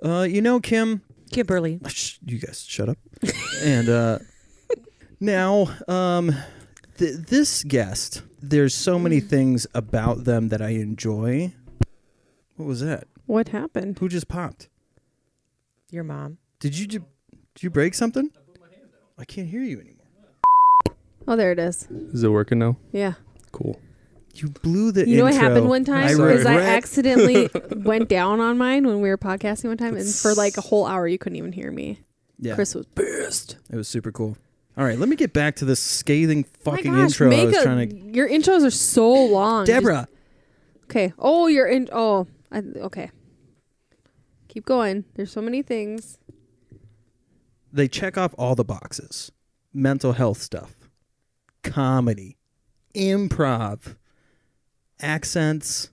Kim. Kimberly. You guys shut up. And now, this guest, there's so many things about them that I enjoy. What was that? What happened? Who just popped? Your mom. Did you break something? I put my hand down. I can't hear you anymore. Oh, there it is. Is it working now? Yeah. Cool. You blew the intro. You know what happened one time? Is I regret- accidentally went down on mine when we were podcasting one time, and for like a whole hour you couldn't even hear me. Yeah. Chris was pissed. It was super cool. All right, let me get back to this scathing fucking My gosh, intro I was trying to... Your intros are so long. Deborah! Okay. Oh, you're in... Oh, okay. Keep going. There's so many things. They check off all the boxes. Mental health stuff. Comedy. Improv. Accents.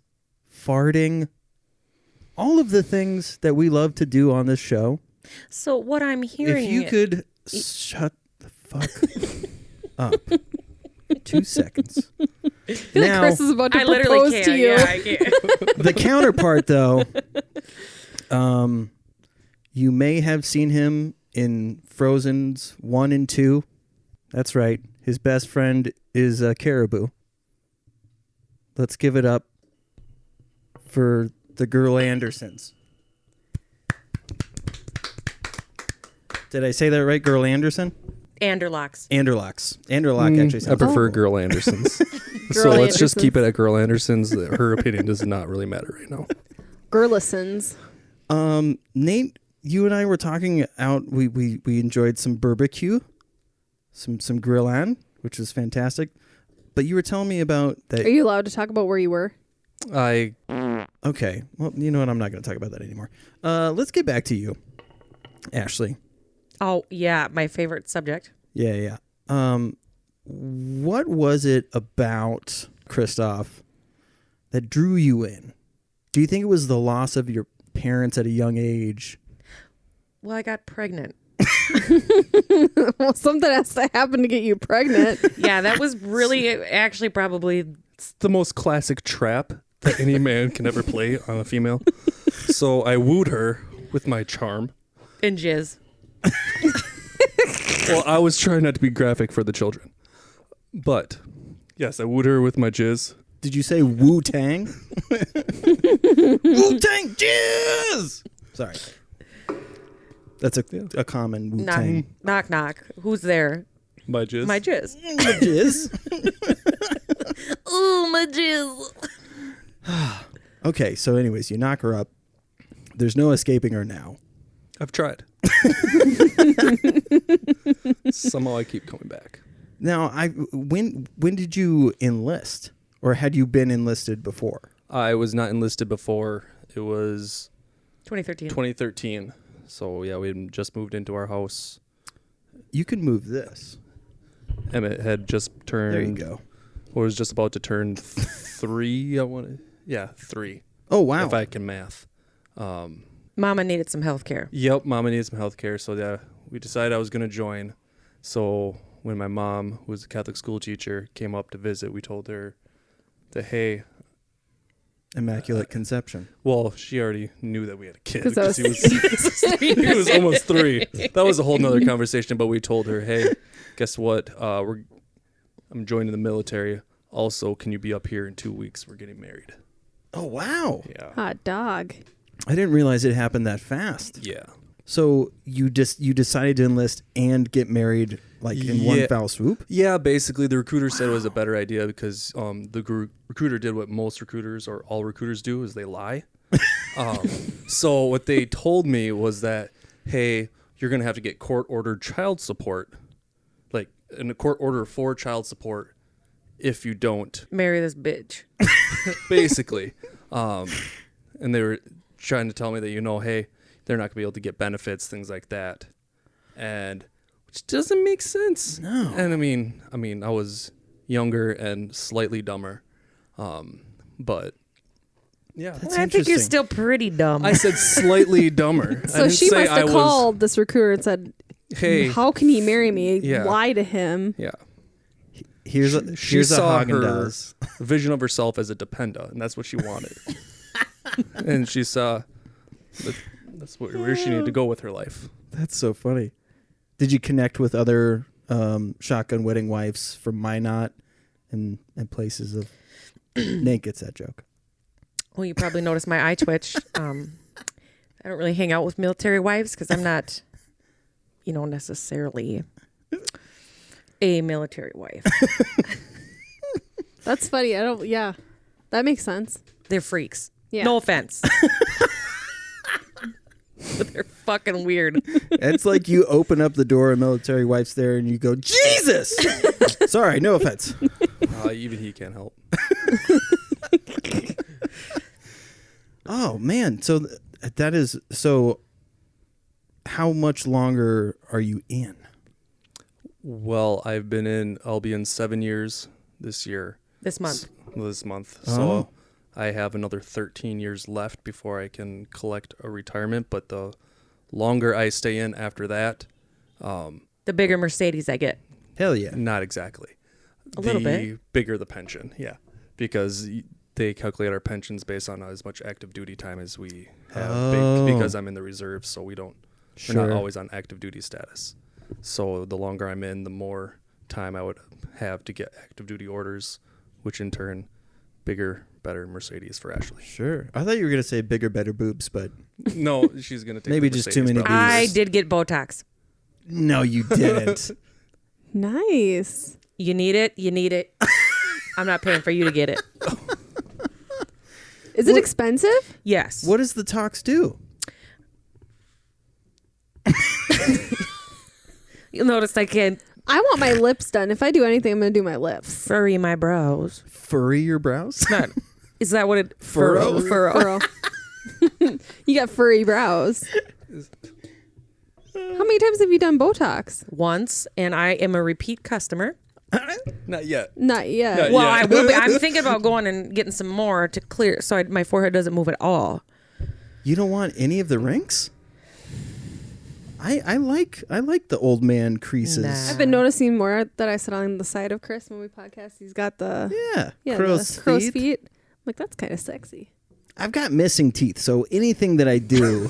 Farting. All of the things that we love to do on this show. So what I'm hearing... If you could shut the fuck up. 2 seconds. I feel like Chris is about to propose to you. Yeah, I can't. The counterpart, though, you may have seen him in Frozen's 1 and 2. That's right. His best friend is Caribou. Let's give it up for the girl Andersons. Did I say that right? Girl Anderson? Anderlocks. Anderlock actually sounds... I prefer Girl Andersons. So let's just keep it at Girl Andersons. Her opinion does not really matter right now. Girlisons. Nate, you and I were talking out. We enjoyed some barbecue, some grillan, which was fantastic. But you were telling me about that. Are you allowed to talk about where you were? Okay. Well, you know what? I'm not going to talk about that anymore. Let's get back to you, Ashley. Oh, yeah. My favorite subject. Yeah. What was it about Christoph that drew you in? Do you think it was the loss of your parents at a young age? Well, I got pregnant. Well, something has to happen to get you pregnant. Yeah, that was really actually probably... It's the most classic trap that any man can ever play on a female. So I wooed her with my charm. And jizz. Well, I was trying not to be graphic for the children. But, yes, I wooed her with my jizz. Did you say Wu-Tang? Wu-Tang jizz! Sorry. That's a common Wu-Tang. Knock, knock. Who's there? My jizz. My jizz. My jizz. Ooh, my jizz. Okay, so anyways, you knock her up. There's no escaping her now. I've tried. Somehow I keep coming back. Now, when did you enlist? Or had you been enlisted before? I was not enlisted before. It was 2013. So, yeah, we had just moved into our house. You can move this. Emmett had just turned... There you go. Or was just about to turn 3, 3. Oh, wow. If I can math. Mama needed some health care. Yep, Mama needed some health care. So, yeah, we decided I was going to join. So, when my mom, who was a Catholic school teacher, came up to visit, we told her that, hey... Immaculate conception. Well, she already knew that we had a kid. Because He was almost 3. That was a whole nother conversation, but we told her, hey, guess what? I'm joining the military. Also, can you be up here in 2 weeks? We're getting married. Oh, wow. Yeah. Hot dog. I didn't realize it happened that fast. Yeah. So you decided to enlist and get married like in one foul swoop? Yeah, basically the recruiter said it was a better idea because the recruiter did what most recruiters or all recruiters do is they lie. So what they told me was that, hey, you're going to have to get court-ordered child support, like in a court order for child support if you don't. Marry this bitch. Basically. And they were trying to tell me that, hey, they're not going to be able to get benefits, things like that. And which doesn't make sense. No. And I mean, I was younger and slightly dumber. But yeah. That's I think you're still pretty dumb. I said slightly dumber. So she must have called this recruiter and said, hey, how can he marry me? Yeah. Lie to him. Yeah. Here's a Haagen-Dazs. Vision of herself as a dependa, and that's what she wanted. And she saw the That's where she needed to go with her life. That's so funny. Did you connect with other shotgun wedding wives from Minot and places of... Nate gets that joke. Well, you probably noticed my eye twitch. I don't really hang out with military wives because I'm not, necessarily a military wife. That's funny. Yeah, that makes sense. They're freaks. Yeah. No offense. But they're fucking weird. It's like you open up the door, a military wife's there, and you go, Jesus! Sorry, no offense. Even he can't help. Oh, man. So that is... So how much longer are you in? Well, I'll be in 7 years this year. This month. Oh. So I have another 13 years left before I can collect a retirement. But the longer I stay in after that... the bigger Mercedes I get. Hell yeah. Not exactly. A little bit. The bigger the pension, yeah. Because they calculate our pensions based on as much active duty time as we have. Oh. Because I'm in the reserves, so we're Sure. not always on active duty status. So the longer I'm in, the more time I would have to get active duty orders, which in turn, bigger, better Mercedes for Ashley. Sure. I thought you were going to say bigger, better boobs, but... No, she's going to take Maybe the just Mercedes too many probably. I did get Botox. No, you didn't. Nice. You need it. You need it. I'm not paying for you to get it. Is it expensive? Yes. What does the tox do? You'll notice I can't I want my lips done. If I do anything, I'm going to do my lips. furry my brows. Furry your brows? Not. Is that what it? Furrow? Furrow. You got furry brows. How many times have you done Botox? Once, and I am a repeat customer. Not yet. Not yet. Not Well, yet. I will be. I'm thinking about going and getting some more to clear, so my forehead doesn't move at all. You don't want any of the rings? I like the old man creases. Nah. I've been noticing more that I sit on the side of Chris when we podcast. He's got the Crow's crow's feet. feet. I'm like, that's kind of sexy. I've got missing teeth, so anything that I do,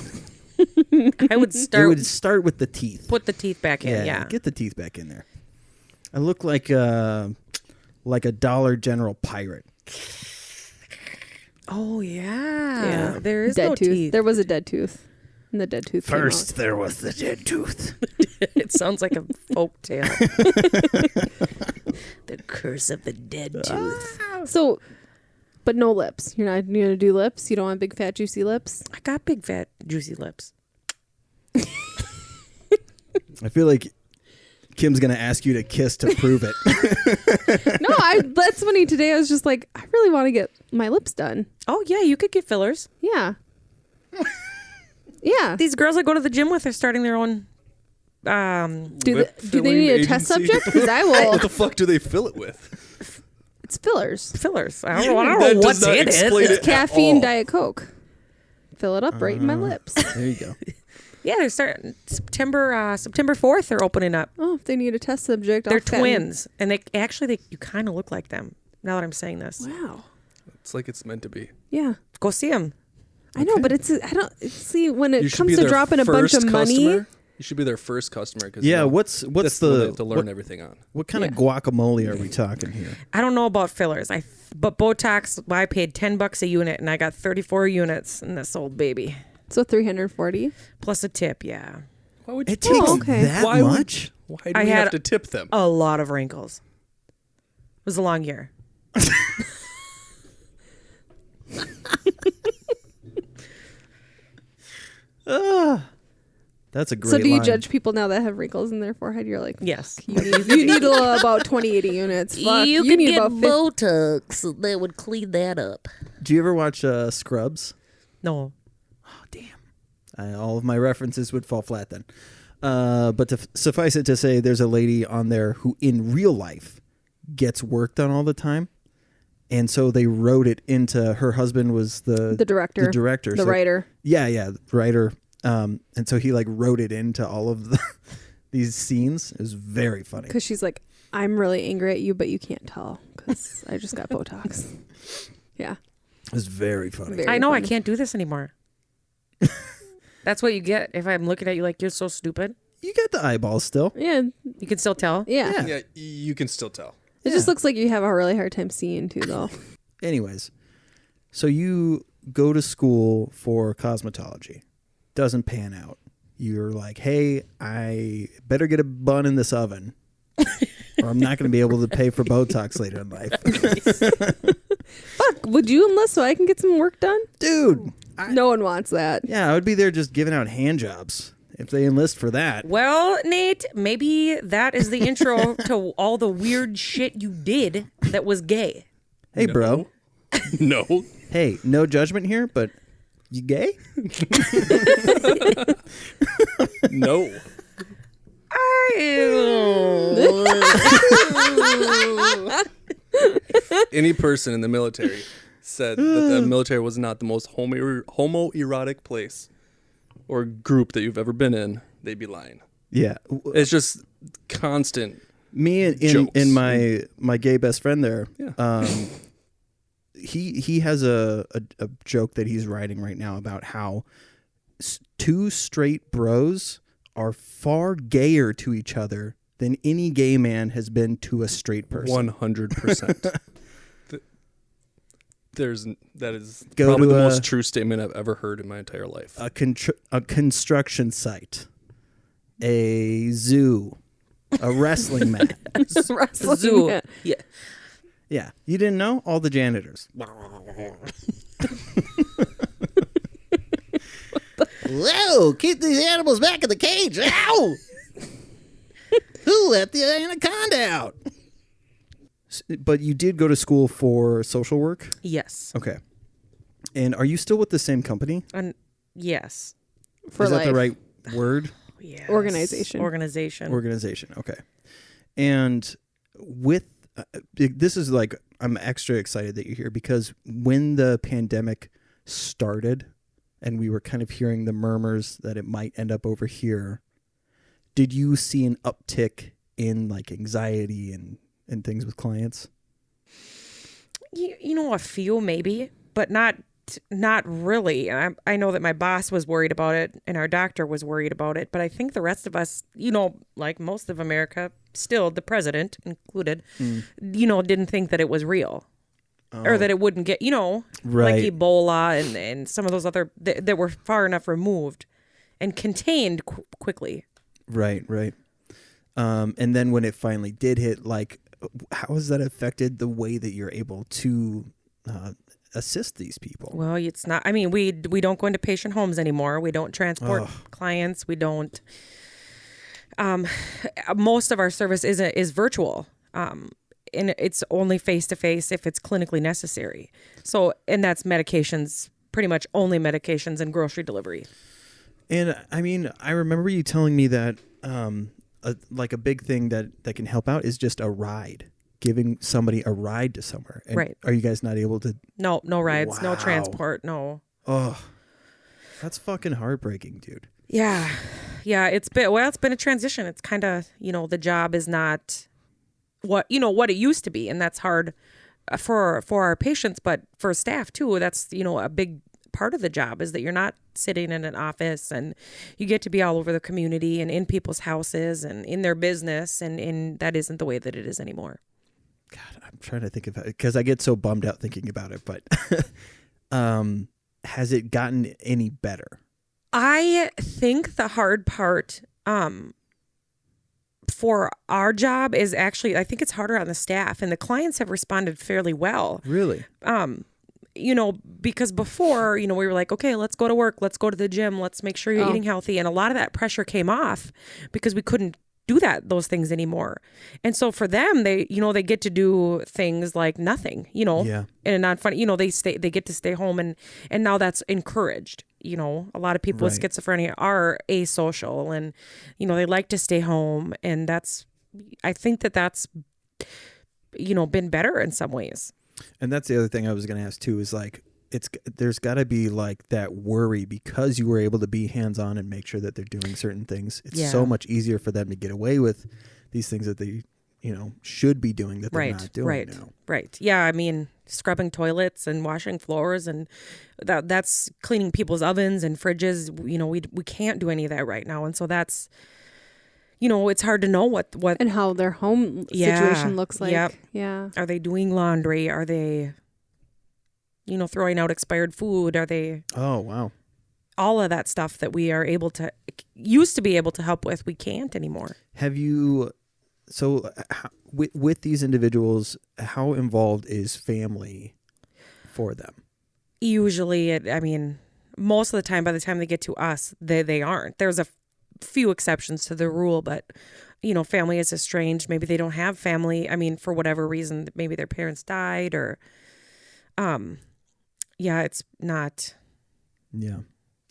I would it start would start with the teeth. put the teeth back in. Yeah. Get the teeth back in there. I look like a Dollar General pirate. Oh yeah. There is Dead no tooth. teeth. There was a dead tooth. And the dead tooth came First, there was the dead tooth. It sounds like a folk tale. The curse of the dead tooth. out. So, but no lips. You're not going to do lips? You don't want big, fat, juicy lips? I got big, fat, juicy lips. I feel like Kim's going to ask you to kiss to prove it. No, that's funny. Today I was just like, I really want to get my lips done. Oh yeah, you could get fillers. Yeah. Yeah. These girls I go to the gym with are starting their own. Do Lip they filling need a test agency? subject? Because I will. What the fuck do they fill it with? It's fillers. Fillers. I don't That know does what's not in explain it. it. Caffeine all. Diet Coke. Fill it up right in my lips. There you go. Yeah, they're starting September 4th. They're opening up. Oh, if they need a test subject, They're I'll fit in. twins, and you kind of look like them. Now that I'm saying this, Wow. It's like it's meant to be. Yeah. go see them. I know, but see, when You it should comes be to their dropping a bunch first of money. customer. You should be their first customer. Cause Yeah, you know, what's that's the what they have to learn what, everything on. what kind of guacamole are we talking here? I don't know about fillers. But Botox, I paid $10 a unit, and I got 34 units in this old baby, So 340. plus a tip. Yeah, Why would you? It takes okay. that Why would- much? Why do I we had- have to tip them? a lot of wrinkles. It was a long year. That's a great So do you line. judge people now that have wrinkles in their forehead? You're like, Yes. you need about 20-80 units. Fuck, you need about 50. Botox. That would clean that up. Do you ever watch Scrubs? No. All of my references would fall flat then. But to suffice it to say, there's a lady on there who in real life gets work done all the time. And so they wrote it into her husband was the director. The director. The writer. Yeah, the writer. And so he wrote it into all of these scenes. It was very funny. Because she's like, I'm really angry at you, but you can't tell because I just got Botox. Yeah. It was very funny. Very I know I funny. can't do this anymore. That's what you get if I'm looking at you like you're so stupid. You get the eyeballs still. Yeah. You can still tell. Yeah. Yeah, you can still tell. It just looks like you have a really hard time seeing too, though. Anyways, so you go to school for cosmetology. Doesn't pan out. You're like, hey, I better get a bun in this oven or I'm not going to be able to pay for Botox later in life. Fuck, would you enlist so I can get some work done? Dude. No one wants that. Yeah, I would be there just giving out hand jobs if they enlist for that. Well, Nate, maybe that is the intro to all the weird shit you did that was gay. Hey, No. bro. No. Hey, no judgment here, but you gay? No. Any person in the military said that the military was not the most homoerotic place or group that you've ever been in, they'd be lying. Yeah. It's just constant. Me and Jokes. in my gay best friend there, Yeah. he has a joke that he's writing right now about how two straight bros are far gayer to each other than any gay man has been to a straight person. 100%. That is Go probably to the a- most true statement I've ever heard in my entire life. A construction site, a zoo, a wrestling mat. Wrestling. Zoo. Yeah. Yeah. Yeah, you didn't know? All the janitors. Whoa, keep these animals back in the cage. Ow! Who let the anaconda out? But you did go to school for social work? Yes. Okay. And are you still with the same company? Yes. For Is that the life. right word? Yes. Organization. Organization. Okay. And with this is like, I'm extra excited that you're here because when the pandemic started and we were kind of hearing the murmurs that it might end up over here, did you see an uptick in like anxiety and things with clients? You know, a few maybe, but not really. I know that my boss was worried about it and our doctor was worried about it, but I think the rest of us, you know, like most of America, still the president included, you know, didn't think that it was real. Or that it wouldn't get, you know, Right. like Ebola and some of those other that were far enough removed and contained quickly. Right. And then when it finally did hit, like, how has that affected the way that you're able to assist these people? Well, it's not. I mean, we don't go into patient homes anymore. We don't transport clients. We don't. Most of our service is virtual, and it's only face to face if it's clinically necessary. So, and that's medications, pretty much only medications and grocery delivery. And I mean, I remember you telling me that like a big thing that can help out is just a ride, giving somebody a ride to somewhere. And Right. Are you guys not able to? No rides, no Wow. transport, no. Oh, that's fucking heartbreaking, dude. Yeah, it's been a transition. It's kind of, you know, the job is not what it used to be, and that's hard for our patients, but for staff too. That's, you know, a big part of the job is that you're not sitting in an office and you get to be all over the community and in people's houses and in their business, and that isn't the way that it is anymore. God, I'm trying to think of it because I get so bummed out thinking about it. But has it gotten any better? I think the hard part for our job is actually, I think it's harder on the staff, and the clients have responded fairly well. Really? You know, because before, you know, we were like, okay, let's go to work, let's go to the gym, let's make sure you're eating healthy. And a lot of that pressure came off because we couldn't do those things anymore. And so for them, they get to do things like nothing, you know, Yeah. and not funny, you know, they get to stay home, and now that's encouraged. You know, a lot of people with Right. schizophrenia are asocial, and, you know, they like to stay home. And I think that's, you know, been better in some ways. And that's the other thing I was going to ask too, is like, there's got to be like that worry because you were able to be hands-on and make sure that they're doing certain things. It's so much easier for them to get away with these things that they, you know, should be doing that they're not doing now. Right. Yeah. I mean, scrubbing toilets and washing floors, and that's cleaning people's ovens and fridges. You know, we can't do any of that right now, and so that's, you know, it's hard to know what And how their home situation looks like. Yep. Yeah. Are they doing laundry? Are they, you know, throwing out expired food? Are they? Oh, wow. All of that stuff that we used to be able to help with, we can't anymore. Have you, so with these individuals, how involved is family for them? Usually, most of the time, by the time they get to us, they aren't. There's a few exceptions to the rule, but, you know, family is estranged. Maybe they don't have family. I mean, for whatever reason, maybe their parents died or, it's not. Yeah.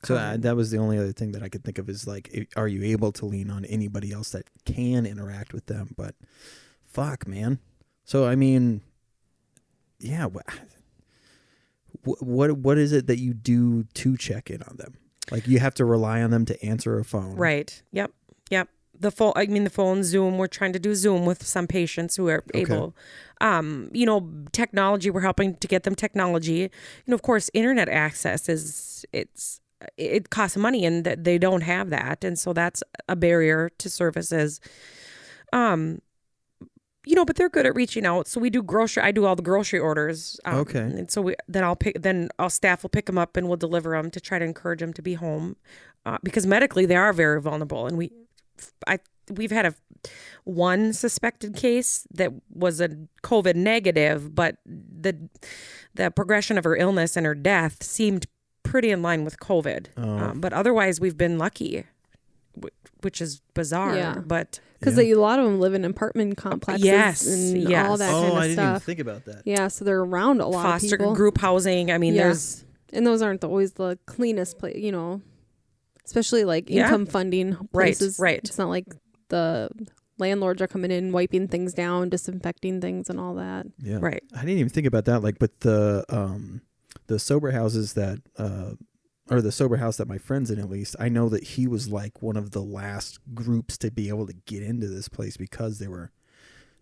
So that was the only other thing that I could think of is like, are you able to lean on anybody else that can interact with them? But fuck, man. So, I mean, yeah. What is it that you do to check in on them? Like you have to rely on them to answer a phone. Right. Yep. The phone, Zoom. We're trying to do Zoom with some patients who are able. You know, technology. We're helping to get them technology. You know, of course, internet access it costs money, and they don't have that, and so that's a barrier to services. You know, but they're good at reaching out. So we do I do all the grocery orders. Okay. And so then our staff will pick them up and we'll deliver them to try to encourage them to be home, because medically they are very vulnerable, and we've had one suspected case that was a COVID negative, but the progression of her illness and her death seemed pretty in line with COVID. But otherwise we've been lucky, which is bizarre. Yeah. But because a lot of them live in apartment complexes and all that kind of stuff. I didn't even think about that. Yeah, so they're around a lot of foster people. group housing. I mean, there's. And those aren't always the cleanest place, you know, especially like income funding places. Right. It's not like the landlords are coming in, wiping things down, disinfecting things and all that. Yeah. Right. I didn't even think about that. Like, but the sober houses that, or the sober house that my friend's in, at least, I know that he was like one of the last groups to be able to get into this place because they were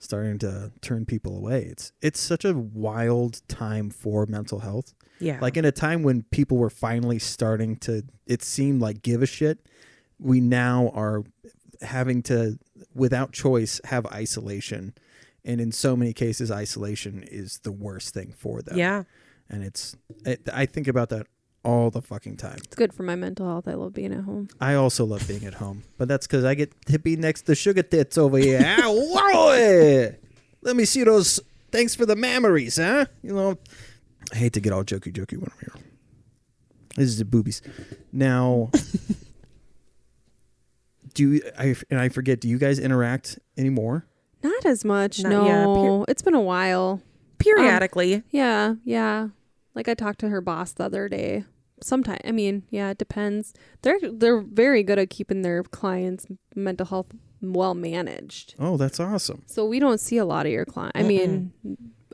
starting to turn people away. It's such a wild time for mental health. Yeah. Like in a time when people were finally starting to, it seemed like, give a shit, we now are having to, without choice, have isolation. And in so many cases, isolation is the worst thing for them. Yeah. And I think about that all the fucking time. It's good for my mental health. I love being at home. I also love being at home, but that's because I get to be next to sugar tits over here. Whoa! Let me see those. Thanks for the memories, huh? You know, I hate to get all jokey when I'm here. This is the boobies. Now, I forget, do you guys interact anymore? Not as much. Not- no, yeah, it's been a while. Periodically. Yeah. Like I talked to her boss the other day. Sometimes, I mean, yeah, it depends. They're very good at keeping their clients' mental health well managed. Oh, that's awesome. So we don't see a lot of your clients. I mean,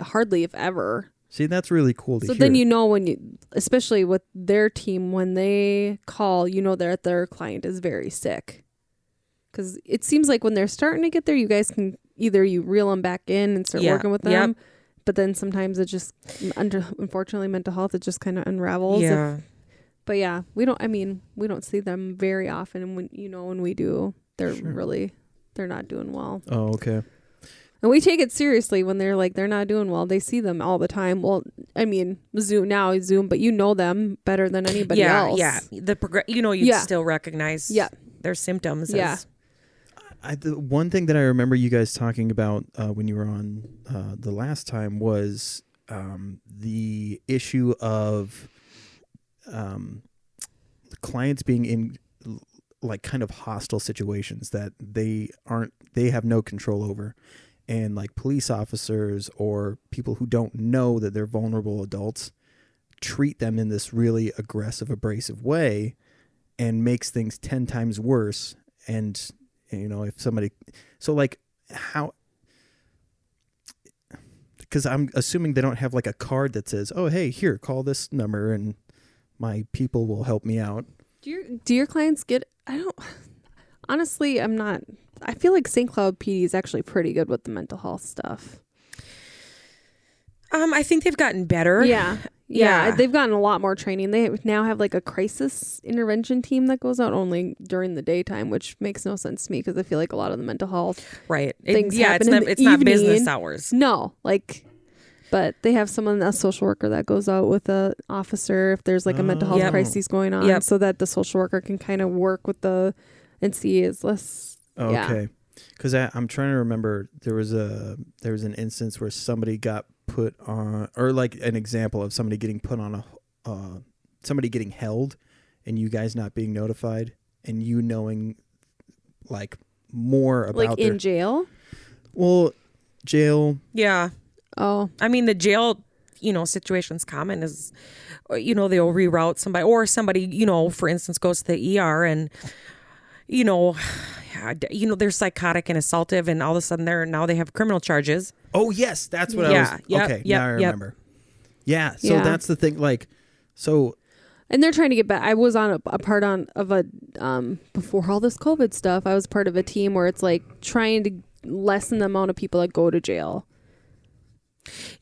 hardly if ever. See, that's really cool to hear. So then you know when especially with their team, when they call, you know that their client is very sick. Because it seems like when they're starting to get there, you guys can either you reel them back in and start working with them. Yep. But then sometimes it just, unfortunately, mental health, it just kind of unravels. Yeah. But yeah, we don't see them very often. And when we do, they're not doing well. Oh, okay. And we take it seriously when they're not doing well. They see them all the time. Well, I mean, Zoom, but you know them better than anybody else. Yeah. You still recognize their symptoms. Yeah. The one thing that I remember you guys talking about when you were on the last time was the issue of clients being in like kind of hostile situations that they have no control over, and like police officers or people who don't know that they're vulnerable adults treat them in this really aggressive, abrasive way and makes things 10 times worse. And if somebody, so like how, because I'm assuming they don't have like a card that says, oh, hey, here, call this number and my people will help me out. Do your clients get, honestly, I feel like St. Cloud PD is actually pretty good with the mental health stuff. I think they've gotten better. Yeah. Yeah. They've gotten a lot more training. They now have like a crisis intervention team that goes out only during the daytime, which makes no sense to me because I feel like a lot of the mental health Right. things Yeah, happen it's in not the it's not business evening. hours. No, like, but they have someone, a social worker that goes out with a officer if there's like a mental health Yep. crisis going on, Yep. so that the social worker can kind of work with and see is less. Yeah. Okay. Because I'm trying to remember, there was an instance where somebody got put on, or like an example of somebody getting put on somebody getting held, and you guys not being notified, and you knowing like more about Like in jail. jail. Yeah. Oh, I mean, the jail, situation's common is, they'll reroute somebody, or somebody, for instance, goes to the ER and, they're psychotic and assaultive, and all of a sudden they have criminal charges. Oh yes, that's what Yeah, I was. yep, Okay, yep, now I yep. remember. Yeah, so Yeah. that's the thing. Like, so and they're trying to get back. I was on a part of a before all this COVID stuff. I was part of a team where it's like trying to lessen the amount of people that go to jail.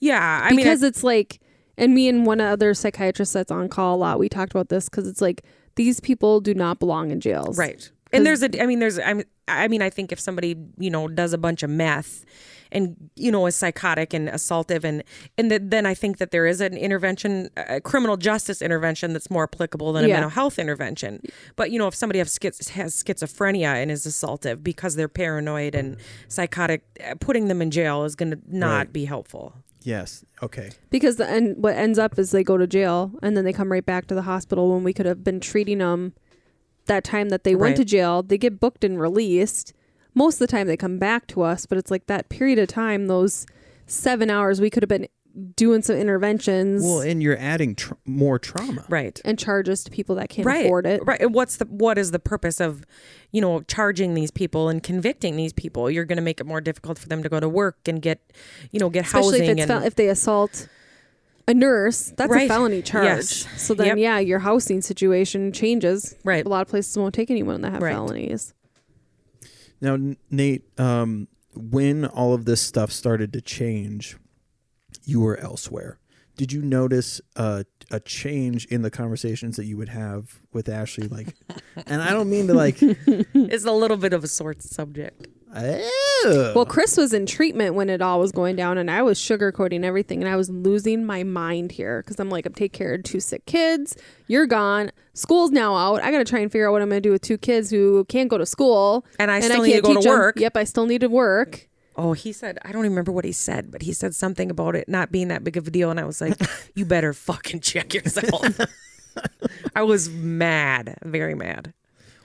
Yeah. Because it's like, and me and one other psychiatrist that's on call a lot, we talked about this because it's like these people do not belong in jails. right. And I think if somebody, does a bunch of meth and, is psychotic and assaultive then I think that there is an intervention, a criminal justice intervention that's more applicable than a mental health intervention. But, if somebody has schizophrenia and is assaultive because they're paranoid and psychotic, putting them in jail is going to not be helpful. yes, okay, Because what ends up is they go to jail and then they come right back to the hospital when we could have been treating them that time that they went Right. to jail. They get booked and released. Most of the time they come back to us, but it's like that period of time, those 7 hours, we could have been doing some interventions. well, and you're adding more trauma. Right. And charges to people that can't Right. afford it. Right. What is the purpose of, charging these people and convicting these people? You're going to make it more difficult for them to go to work and get Especially housing. if they assault a nurse, that's a Right. felony charge. Yes. So then, Yep. your housing situation changes. Right. A lot of places won't take anyone that have Right. felonies. Now, Nate, when all of this stuff started to change, you were elsewhere. Did you notice a change in the conversations that you would have with Ashley? Like, and I don't mean to like. It's a little bit of a sore subject. Well, Chris was in treatment when it all was going down, and I was sugarcoating everything, and I was losing my mind here because I'm like, I'm taking care of 2 sick kids. You're gone. School's now out. I got to try and figure out what I'm going to do with 2 kids who can't go to school. And I still need to can't go to teach 'em. work. Yep, I still need to work. Oh, he said, I don't even remember what he said, but he said something about it not being that big of a deal. And I was like, you better fucking check yourself. I was mad, very mad.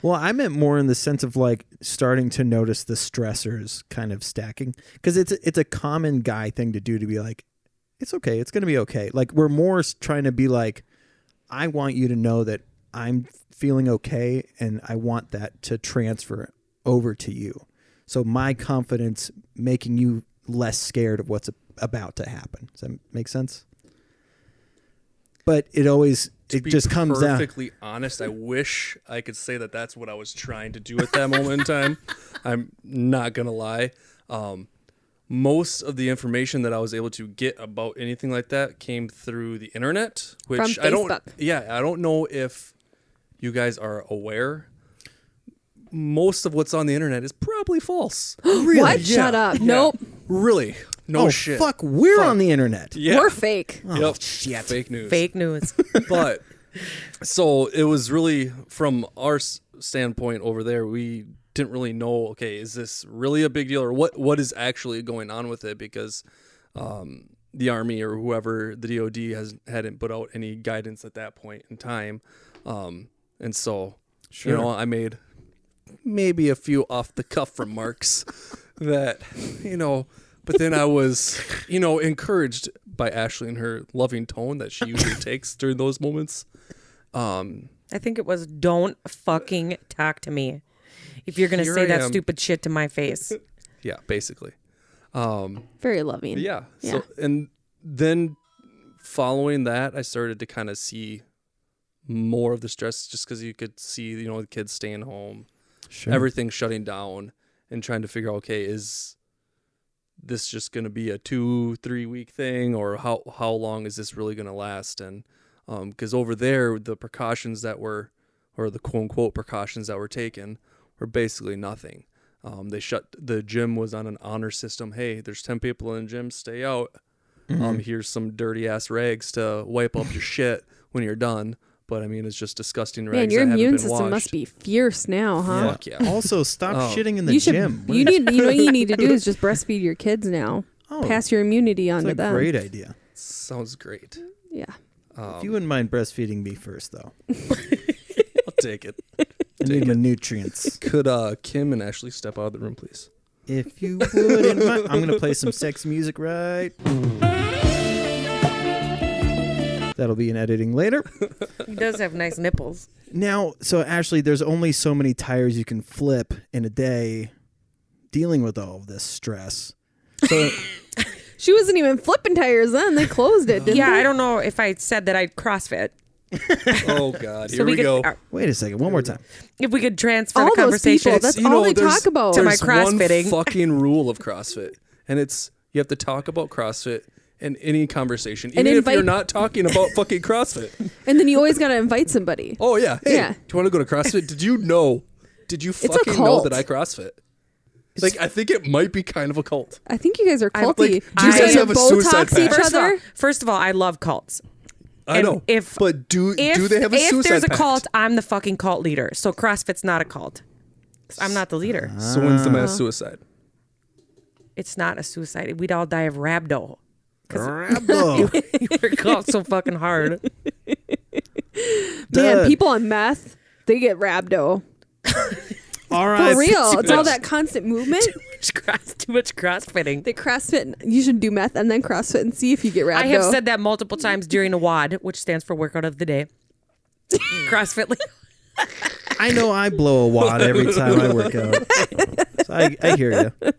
Well, I meant more in the sense of like starting to notice the stressors kind of stacking, because it's a common guy thing to do, to be like, it's okay, it's going to be okay. Like, we're more trying to be like, I want you to know that I'm feeling okay, and I want that to transfer over to you. So my confidence making you less scared of what's about to happen. Does that make sense? But it just comes down. Perfectly honest, I wish I could say that that's what I was trying to do at that moment in time. I'm not gonna lie. Most of the information that I was able to get about anything like that came through the internet, which From I don't. Facebook. Yeah, I don't know if you guys are aware. Most of what's on the internet is probably false. Really? What? Yeah. Shut up. Yeah. Nope. Really? No oh, shit. fuck, we're on the internet. Yeah. We're fake. Oh, Yep. shit. Fake news. Fake news. But so it was really from our standpoint over there, we didn't really know, okay, is this really a big deal, or what is actually going on with it? Because the Army or whoever, the DOD hadn't put out any guidance at that point in time. And so, Sure. you know, I made maybe a few off the cuff remarks that, you know, but then I was, you know, encouraged by Ashley and her loving tone that she usually takes during those moments. I think it was, don't fucking talk to me if you're going to Here say I that am. stupid shit to my face. Yeah, basically. Very loving. Yeah. Yeah. So, and then following that, I started to kind of see more of the stress, just because you could see, you know, the kids staying home, Sure. everything shutting down, and trying to figure out, okay, is this just going to be a 2-3 week thing, or how long is this really going to last? And because over there, the precautions that were, or the quote unquote precautions that were taken, were basically nothing. The gym was on an honor system. Hey, there's 10 people in the gym, stay out. Here's some dirty ass rags to wipe up your shit when you're done. But I mean, it's just disgusting rags. Man, your that haven't immune been system washed. must be fierce now, huh? Fuck yeah. Also, stop shitting in the You should. gym. You know what you need to do is just breastfeed your kids now. Oh, Pass your immunity on that's to a them. great idea. Sounds great. Yeah. If you wouldn't mind breastfeeding me first, though. I'll take it. I need my nutrients. Could Kim and Ashley step out of the room, please? If you wouldn't mind. I'm going to play some sex music right. That'll be in editing later. He does have nice nipples. Now, so Ashley, there's only so many tires you can flip in a day dealing with all of this stress. So She wasn't even flipping tires then. They closed it, didn't Yeah, they? I don't know if I said that I'd CrossFit. Oh God, So here we could, go. wait a second, one more time. If we could transfer All the those conversation. people, that's all they talk about. To my There's CrossFitting. one fucking rule of CrossFit, and it's you have to talk about CrossFit in any conversation, And even if you're invite- not talking about fucking CrossFit. And then you always got to invite somebody. Oh yeah, hey, Yeah. do you want to go to CrossFit? Did you know? Did you a fucking know cult. that I CrossFit? Like, I think it might be kind of a cult. I think you guys are I'm culty. like, Do you I guys have a suicide Botox each pact. other? First of all, I love cults. I And know, if- but do they have a if suicide there's a pact? cult, I'm the fucking cult leader. So CrossFit's not a cult. I'm not the leader. So when's the mass suicide? It's not a suicide. We'd all die of rhabdo. Rhabdo. You're called so fucking hard. Man, Duh. people on meth, they get rhabdo. All right. For real. It's all that constant movement. Too much crossfitting. They CrossFit. You should do meth and then CrossFit and see if you get rhabdo. I have said that multiple times during a WOD, which stands for workout of the day. CrossFit. I know I blow a wad every time I work out. So I hear you.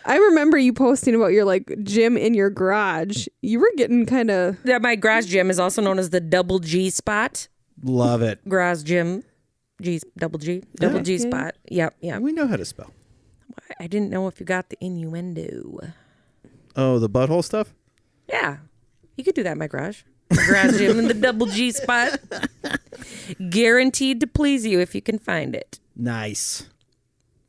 I remember you posting about your like gym in your garage. You were getting kind of. Yeah, my garage gym is also known as the Double G spot. Love it. Garage gym. Double G Yeah. spot. Yep. We know how to spell. I didn't know if you got the innuendo. Oh, the butthole stuff? Yeah, you could do that in my garage. My garage gym in the Double G spot. Guaranteed to please you if you can find it. Nice.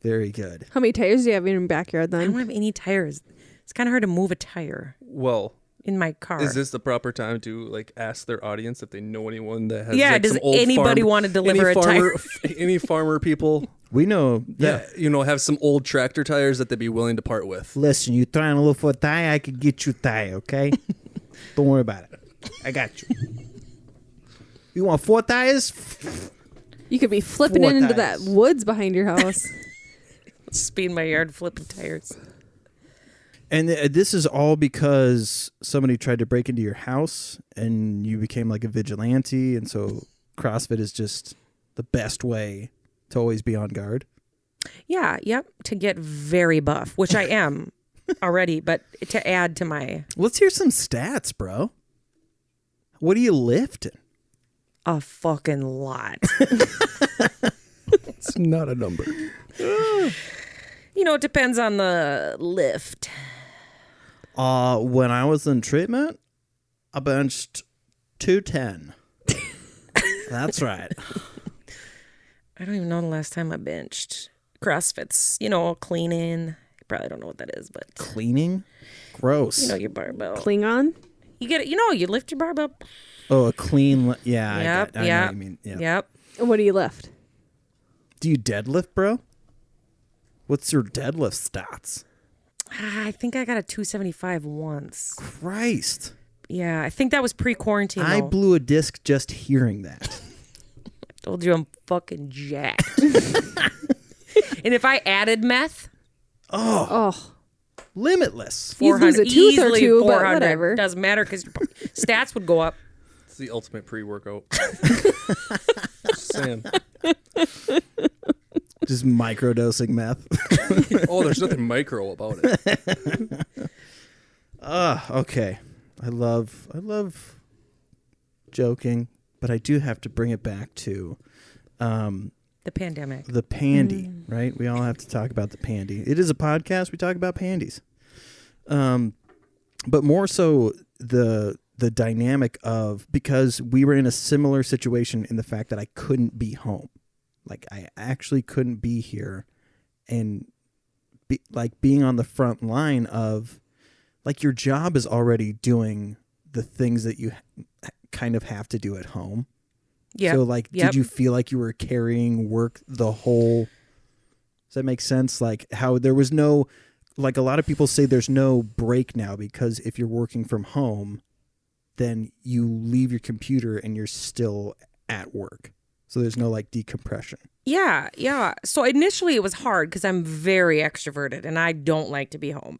Very good. How many tires do you have in your backyard I don't then? have any tires. It's kind of hard to move a tire Well, in my car. is this the proper time to like ask their audience if they know anyone that has? Yeah, like, does some old anybody farm- want to deliver any a farmer, any farmer people We know. Yeah. that have some old tractor tires that they'd be willing to part with? Listen, you trying to look for a tire? I could get you a tire, okay? Don't worry about it. I got you. You want 4 tires? You could be flipping 4 it into that tires. woods behind your house. Just be in my yard flipping tires. And this is all because somebody tried to break into your house and you became like a vigilante. And so CrossFit is just the best way to always be on guard. Yeah, yep. To get very buff, which I am already, but to add to my Let's hear some stats, bro. What are you lifting? a fucking lot. It's not a number. You know, it depends on the lift. When I was in treatment, I benched 210. That's right. I don't even know the last time I benched. CrossFit's, cleaning. You probably don't know what that is, but Cleaning? Gross. your barbell. Klingon? You get it. You lift your barbell. Oh, a clean. Yeah. Yep, I know yep, what you mean. Yeah. Yep. What do you lift? Do you deadlift, bro? What's your deadlift stats? I think I got a 275 once. Christ. Yeah, I think that was pre-quarantine. I though. blew a disc just hearing that. Told you I'm fucking jacked. And if I added meth, Oh, Limitless. you'd lose a tooth or easily two, but 400. whatever. Doesn't matter because your stats would go up. It's the ultimate pre-workout. Just saying. Just microdosing meth. Oh, there's nothing micro about it. Okay. I love joking, but I do have to bring it back to The pandemic. The pandy, right? We all have to talk about the pandy. It is a podcast. We talk about pandies. But more so the dynamic of, because we were in a similar situation in the fact that I couldn't be home. Like I actually couldn't be here, and being on the front line of, like, your job is already doing the things that you kind of have to do at home. Yeah. So like, did you feel like you were carrying work the whole? Does that make sense? Like how there was no, like a lot of people say there's no break now because if you're working from home, then you leave your computer and you're still at work. So there's no like decompression. Yeah, yeah. So initially it was hard because I'm very extroverted and I don't like to be home.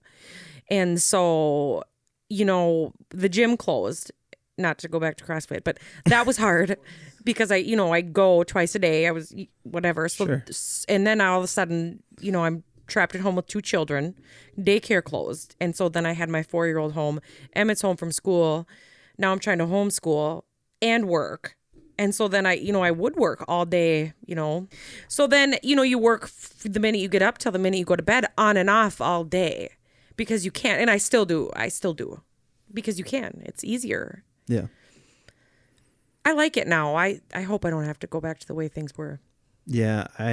And so, the gym closed, not to go back to CrossFit, but that was hard because I go twice a day. I was whatever. So, Sure. And then all of a sudden, I'm trapped at home with 2 children. Daycare closed. And so then I had my 4-year-old home. Emmett's home from school. Now I'm trying to homeschool and work. And so then I would work all day, So then, you work the minute you get up till the minute you go to bed, on and off all day, because you can't. And I still do because you can. It's easier. Yeah. I like it now. I hope I don't have to go back to the way things were. Yeah. I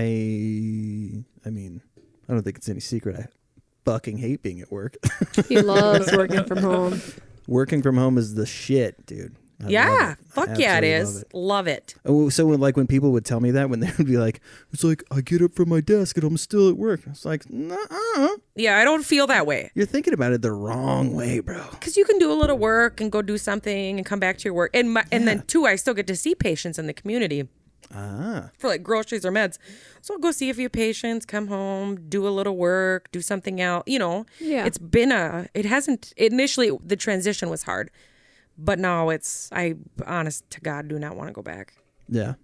mean, I don't think it's any secret. I fucking hate being at work. He loves working from home. Working from home is the shit, dude. I love Yeah. it. Fuck I yeah, it absolutely is. Love it. Oh, so when people would tell me that, when they would be like, it's like, I get up from my desk and I'm still at work. It's like, nuh-uh. Yeah, I don't feel that way. You're thinking about it the wrong way, bro. Because you can do a little work and go do something and come back to your work. And then, too, I still get to see patients in the community. For like groceries or meds. So I'll go see a few patients, come home, do a little work, do something else. Yeah. Initially the transition was hard, but now I honest to God do not want to go back. Yeah.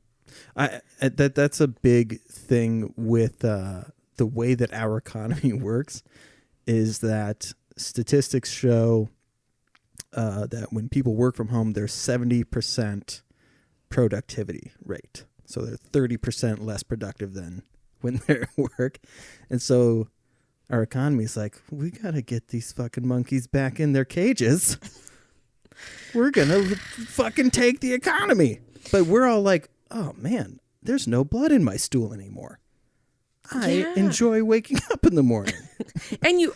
That's a big thing with the way that our economy works, is that statistics show that when people work from home, there's 70% productivity rate. So they're 30% less productive than when they're at work. And so our economy is like, we got to get these fucking monkeys back in their cages. We're going to fucking take the economy. But we're all like, oh man, there's no blood in my stool anymore. I enjoy waking up in the morning. And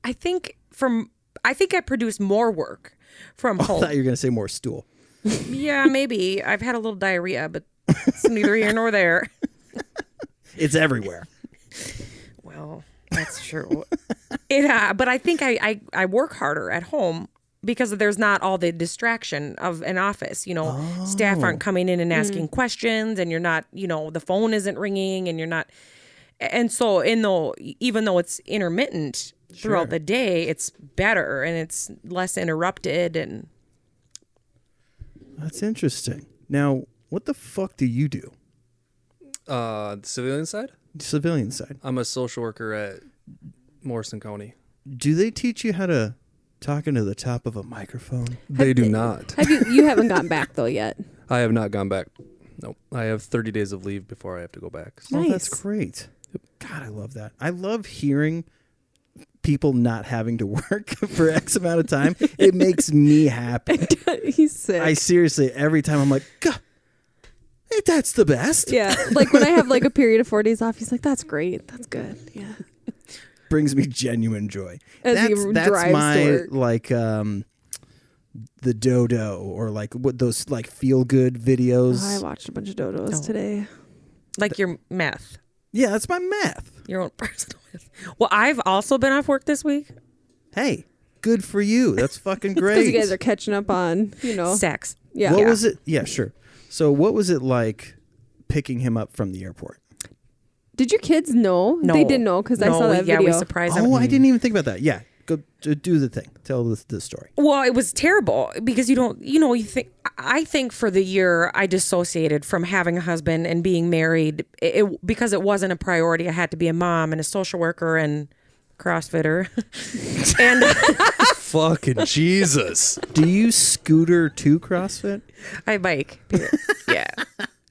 I think I produce more work from home. I thought you were going to say more stool. Yeah, maybe. I've had a little diarrhea, but it's neither here nor there. It's everywhere. Well, that's true. But I think I work harder at home because there's not all the distraction of an office. Staff aren't coming in and asking questions, and you're not, the phone isn't ringing, and you're not. And so, even though it's intermittent throughout the day, it's better and it's less interrupted. And that's interesting. Now, what the fuck do you do? The civilian side? Civilian side. I'm a social worker at Morrison County. Do they teach you how to talk into the top of a microphone? They do not. You haven't gotten back though yet? I have not gone back. Nope. I have 30 days of leave before I have to go back. So. Oh, that's great. God, I love that. I love hearing people not having to work for X amount of time. It makes me happy. He's sick. I seriously, every time I'm like, God, hey, that's the best. Yeah. Like when I have like a period of 4 days off, he's like, that's great. That's good. Yeah. Brings me genuine joy. As he that's drives my to work. like the dodo, or like what those like feel good videos. Oh, I watched a bunch of dodos today. like your meth. Yeah, that's my math. Your own personal meth. Well, I've also been off work this week. Hey, good for you. That's fucking great. Because you guys are catching up on, Sex. Yeah. What was it? Yeah, sure. So what was it like picking him up from the airport? Did your kids know? No. They didn't know because I saw that video. Yeah, we surprised them. Oh, I didn't even think about that. Yeah, go do the thing. Tell the story. Well, it was terrible because you think, I think for the year I dissociated from having a husband and being married because it wasn't a priority. I had to be a mom and a social worker and CrossFitter. And Fucking Jesus. Do you scooter to CrossFit? I bike. Yeah.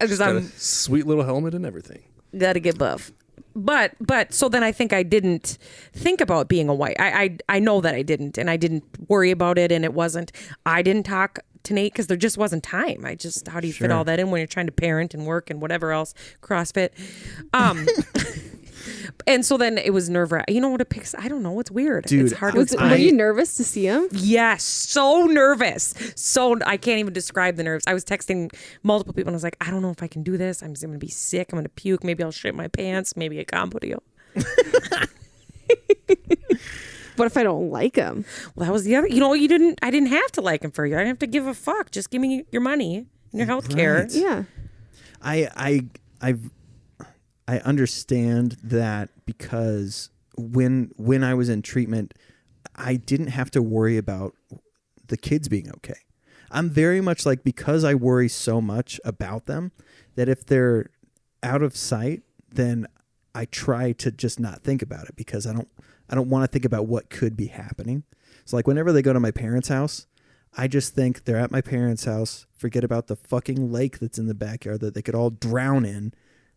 Because Got a I'm sweet little helmet and everything. gotta get buff. But so then I think I didn't think about being a wife. I know that I didn't, and I didn't worry about it, and it wasn't. I didn't talk to Nate because there just wasn't time. How do you fit all that in when you're trying to parent and work and whatever else, CrossFit. And so then it was nerve-wracking. You know what it picks? I don't know. It's weird. Dude, it's hard to Were explain. you nervous to see him? Yes, so nervous. So I can't even describe the nerves. I was texting multiple people and I was like, I don't know if I can do this. I'm just going to be sick. I'm going to puke. Maybe I'll shit my pants. Maybe a combo deal. What if I don't like him? Well, that was the other. I didn't have to like him for you. I didn't have to give a fuck. Just give me your money and your health care. Right. Yeah. I understand that because when I was in treatment, I didn't have to worry about the kids being okay. I'm very much like, because I worry so much about them, that if they're out of sight, then I try to just not think about it, because I don't want to think about what could be happening. So like whenever they go to my parents' house, I just think they're at my parents' house, forget about the fucking lake that's in the backyard that they could all drown in.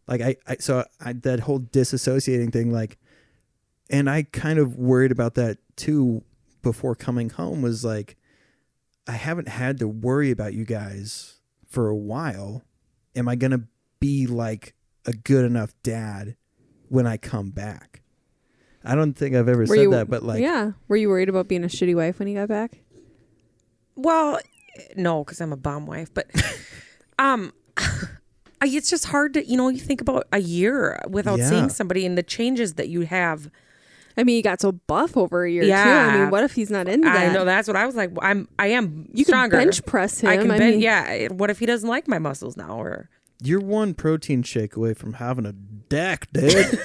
Like so that whole disassociating thing, like, and I kind of worried about that too before coming home, was like, I haven't had to worry about you guys for a while. Am I going to be like a good enough dad when I come back? I don't think I've ever said that, but like, yeah. Were you worried about being a shitty wife when you got back? Well, no, because I'm a bomb wife. But it's just hard to, you think about a year without seeing somebody and the changes that you have. I mean, you got so buff over a year too. Yeah. I mean, what if he's not into that? I know, that's what I was like. I am You stronger. can bench press him. I can mean, yeah. What if he doesn't like my muscles now? Or you're one protein shake away from having a deck, dude.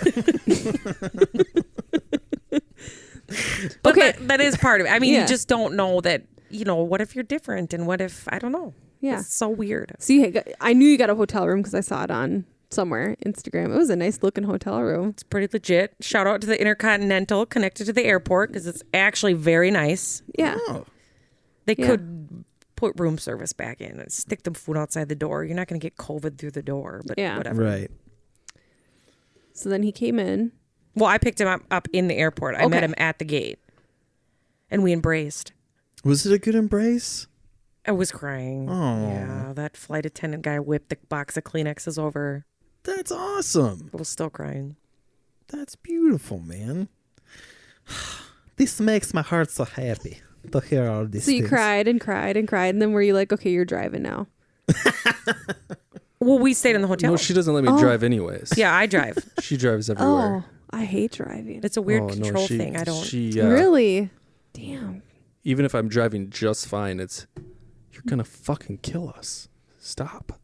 But Okay. that is part of it. I mean, Yeah. you just don't know that, what if you're different, and what if, I don't know. Yeah. It's so weird. So I knew you got a hotel room because I saw it on somewhere, Instagram. It was a nice looking hotel room. It's pretty legit. Shout out to the Intercontinental connected to the airport, because it's actually very nice. Yeah. Oh. They Yeah. could put room service back in and stick the food outside the door. You're not going to get COVID through the door, but Yeah. whatever. Right. So then he came in. Well, I picked him up in the airport. I met Okay. him at the gate, and we embraced. Was it a good embrace? I was crying. Oh. Yeah, that flight attendant guy whipped the box of Kleenexes over. That's awesome. I was still crying. That's beautiful, man. This makes my heart so happy to hear all these So you things. cried and cried and cried. And then were you like, okay, you're driving now? Well, we stayed in the hotel. No, she doesn't let me drive anyways. Yeah, I drive. She drives everywhere. Oh, I hate driving. It's a weird Oh, no, control she- thing. I don't. She, Really? Damn. even if I'm driving just fine, you're going to fucking kill us. Stop.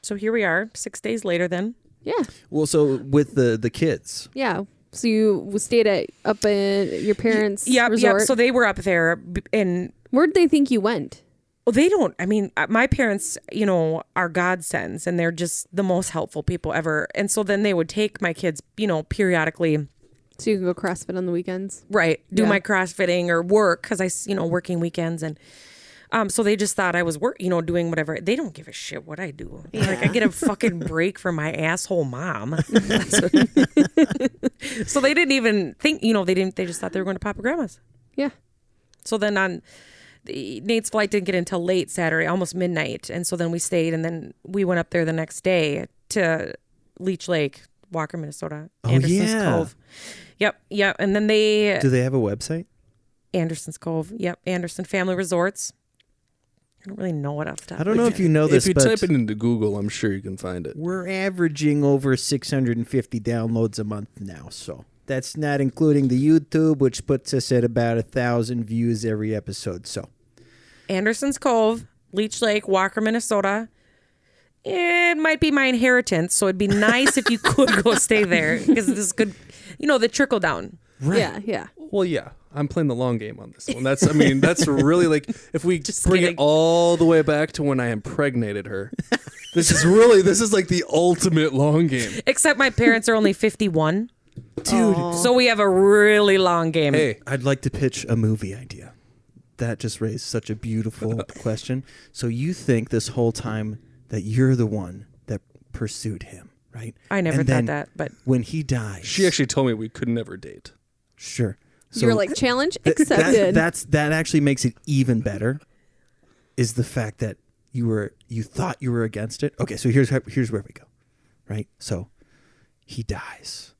So here we are, 6 days later. Then Yeah. Well, so with the kids, Yeah. So you stayed up in your parents' Yep. resort. So they were up there, and Where did they think you went? well, they don't. I mean, my parents, are godsends, and they're just the most helpful people ever. And so then they would take my kids, periodically. So you can go CrossFit on the weekends. Right. Do Yeah. my CrossFitting or work, because working weekends, and so they just thought I was doing whatever. They don't give a shit what I do. Like, I get a fucking break from my asshole mom. That's what- so they didn't even think, they just thought they were going to Papa Grandma's. Yeah. So then Nate's flight didn't get until late Saturday, almost midnight. And so then we stayed, and then we went up there the next day to Leech Lake, Walker, Minnesota, Oh, Anderson's yeah. Cove. Yep. And then do they have a website? Anderson's Cove. Yep. Anderson Family Resorts. I don't really know what off the top. I don't know if you know this, If you but type it into Google, I'm sure you can find it. we're averaging over 650 downloads a month now. So that's not including the YouTube, which puts us at about 1,000 views every episode. So Anderson's Cove, Leech Lake, Walker, Minnesota. It might be my inheritance, so it'd be nice if you could go stay there, because this could, the trickle down. right. Yeah. Yeah. Well, yeah, I'm playing the long game on this one. That's really like, if we Just bring kidding. it all the way back to when I impregnated her, this is like the ultimate long game. Except my parents are only 51, Dude, so we have a really long game. Hey, I'd like to pitch a movie idea. That just raised such a beautiful question. So you think this whole time that you're the one that pursued him, right? I never And thought then that, but when he dies, She actually told me we could never date. sure. You're like, challenge Th- accepted. that actually makes it even better. Is the fact that you thought you were against it? Okay, so here's where we go, right? So he dies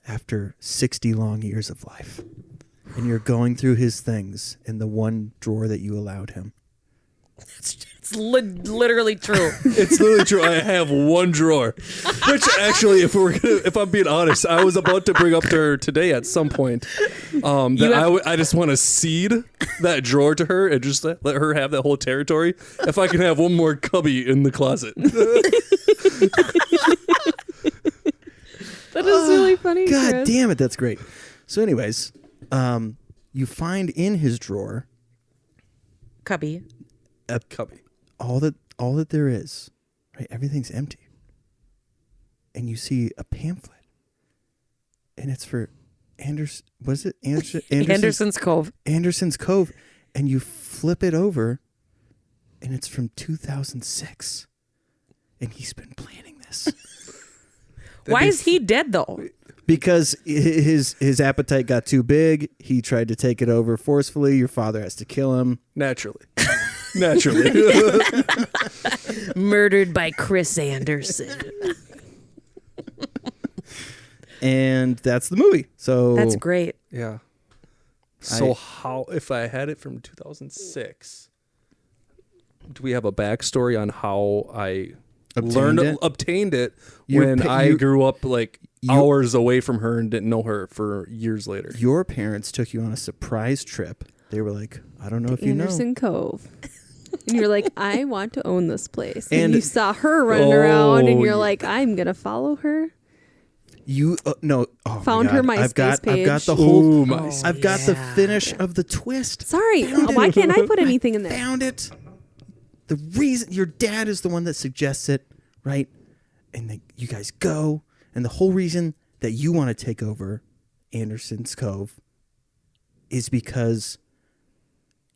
after 60 long years of life, and you're going through his things in the one drawer that you allowed him. it's literally true. It's literally true. I have one drawer, which actually, if I'm being honest, I was about to bring up to her today at some point. I just want to cede that drawer to her and just let her have that whole territory. If I can have one more cubby in the closet. That is really funny. God Chris. damn it, that's great. So, anyways, you find in his drawer Cubby. a Cubby. all that there is, right? Everything's empty, and you see a pamphlet, and it's for Anderson. Was it Anderson's Cove. Anderson's Cove, and you flip it over, and it's from 2006, and he's been planning this Why is he dead though? because his appetite got too big. He tried to take it over forcefully. Your father has to kill him. Naturally. Murdered by Chris Anderson. And that's the movie. So That's great. Yeah. So how, if I had it from 2006, do we have a backstory on how I obtained it when I grew up hours away from her and didn't know her for years later? Your parents took you on a surprise trip. They were like, I don't know if you know. Anderson Cove. And you're like, I want to own this place. And- And you saw her running around, and you're like, I'm gonna follow her. You no oh Found my God. her MySpace I've got page. the whole. Ooh, my I've got the finish of the twist. Sorry, Found it. why can't I put anything in there? Found it. The reason your dad is the one that suggests it, right? And you guys go, and the whole reason that you want to take over Anderson's Cove is because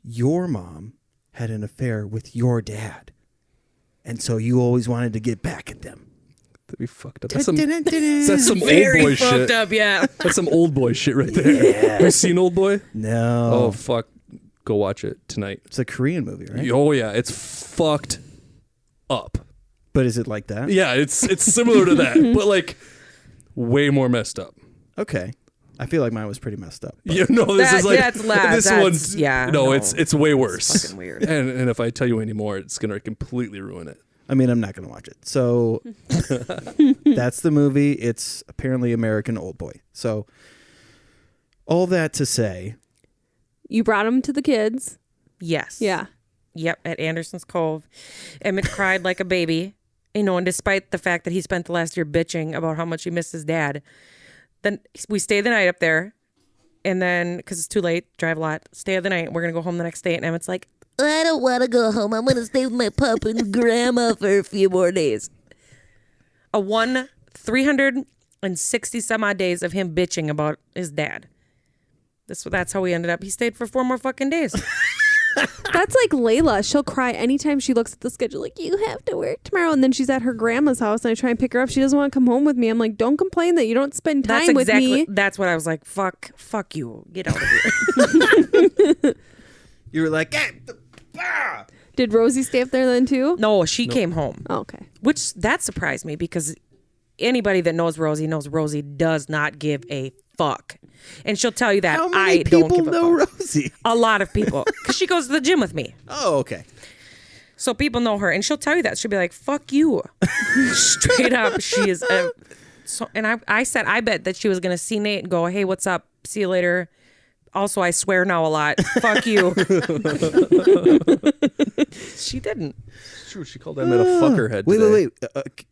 your mom had an affair with your dad, and so you always wanted to get back at them. That'd be fucked up. That's some That's old Very boy fucked shit. up, yeah. That's some old boy shit right there. Have you seen Old Boy? No. Oh, fuck. Go watch it tonight. It's a Korean movie, right? Oh, yeah. It's fucked up. But is it like that? Yeah, it's similar to that, but way more messed up. Okay. I feel like mine was pretty messed up. Yeah, no, this is that's last. this That's, one's yeah. No, no. it's way worse. It's fucking weird. And if I tell you any more, it's gonna completely ruin it. I mean, I'm not going to watch it. So that's the movie. It's apparently American Old Boy. So all that to say, You brought him to the kids. Yes. Yeah. Yep, at Anderson's Cove. Emmett cried like a baby, and despite the fact that he spent the last year bitching about how much he missed his dad, then we stay the night up there, and then, because it's too late, drive a lot, stay the night, we're going to go home the next day, and Emmett's like, I don't want to go home. I'm going to stay with my pup and grandma for a few more days. 360 some odd days of him bitching about his dad. That's how we ended up. He stayed for 4 more fucking days. That's like Layla. She'll cry anytime she looks at the schedule, like, you have to work tomorrow. And then she's at her grandma's house, and I try and pick her up. She doesn't want to come home with me. I'm like, don't complain that you don't spend time with me. That's what I was like, fuck you. Get out of here. you were like, Did Rosie stay up there then too? No, she came home. Oh, okay. Which, that surprised me because anybody that knows Rosie does not give a fuck. And she'll tell you that how many I don't people give a know fuck. Rosie? A lot of people. Because she goes to the gym with me. Oh, okay. So people know her. And she'll tell you that. She'll be like, fuck you. Straight up. She is. And I said, I bet that she was going to see Nate and go, hey, what's up? See you later. Also, I swear now a lot. Fuck you. She didn't. It's true. She called Emmett a fuckerhead. Wait.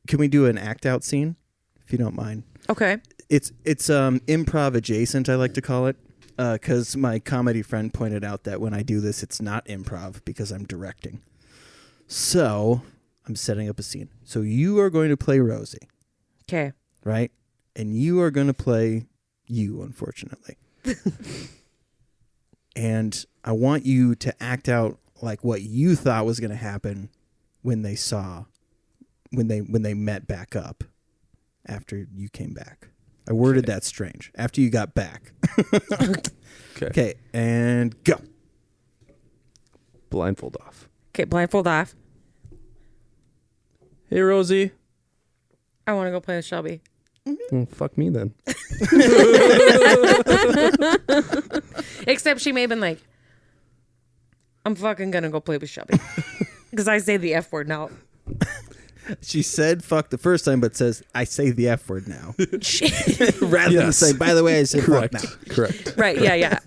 Can we do an act out scene, if you don't mind? Okay. It's improv adjacent, I like to call it, because my comedy friend pointed out that when I do this, it's not improv because I'm directing. So I'm setting up a scene. So you are going to play Rosie, Okay. right? And you are going to play you, unfortunately. And I want you to act out like what you thought was going to happen when they saw when they met back up after you came back. I worded that strange. After you got back. Okay, and go. Blindfold off. Okay, blindfold off. Hey, Rosie. I want to go play with Shelby. Well, fuck me then. Except she may have been like, I'm fucking gonna go play with Shelby. Because I say the F word now. She said fuck the first time, but says, I say the F word now. Rather than say, by the way, I say Correct. fuck now. Correct. Right, yeah.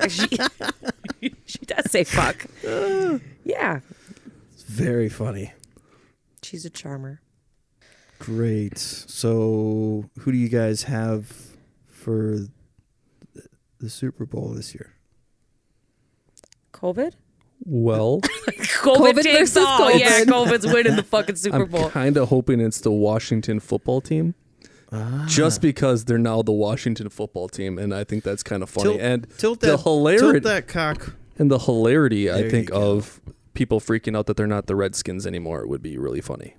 She does say fuck. Yeah. It's very funny. She's a charmer. Great. So who do you guys have for the Super Bowl this year? COVID? Well, COVID takes versus all. COVID. Yeah, COVID's winning the fucking Super I'm Bowl. kind of hoping it's the Washington football team. Just because they're now the Washington football team, and I think that's kind of funny. Tilt the hilarity that cock. and the hilarity, There I think, you go. of people freaking out that they're not the Redskins anymore would be really funny.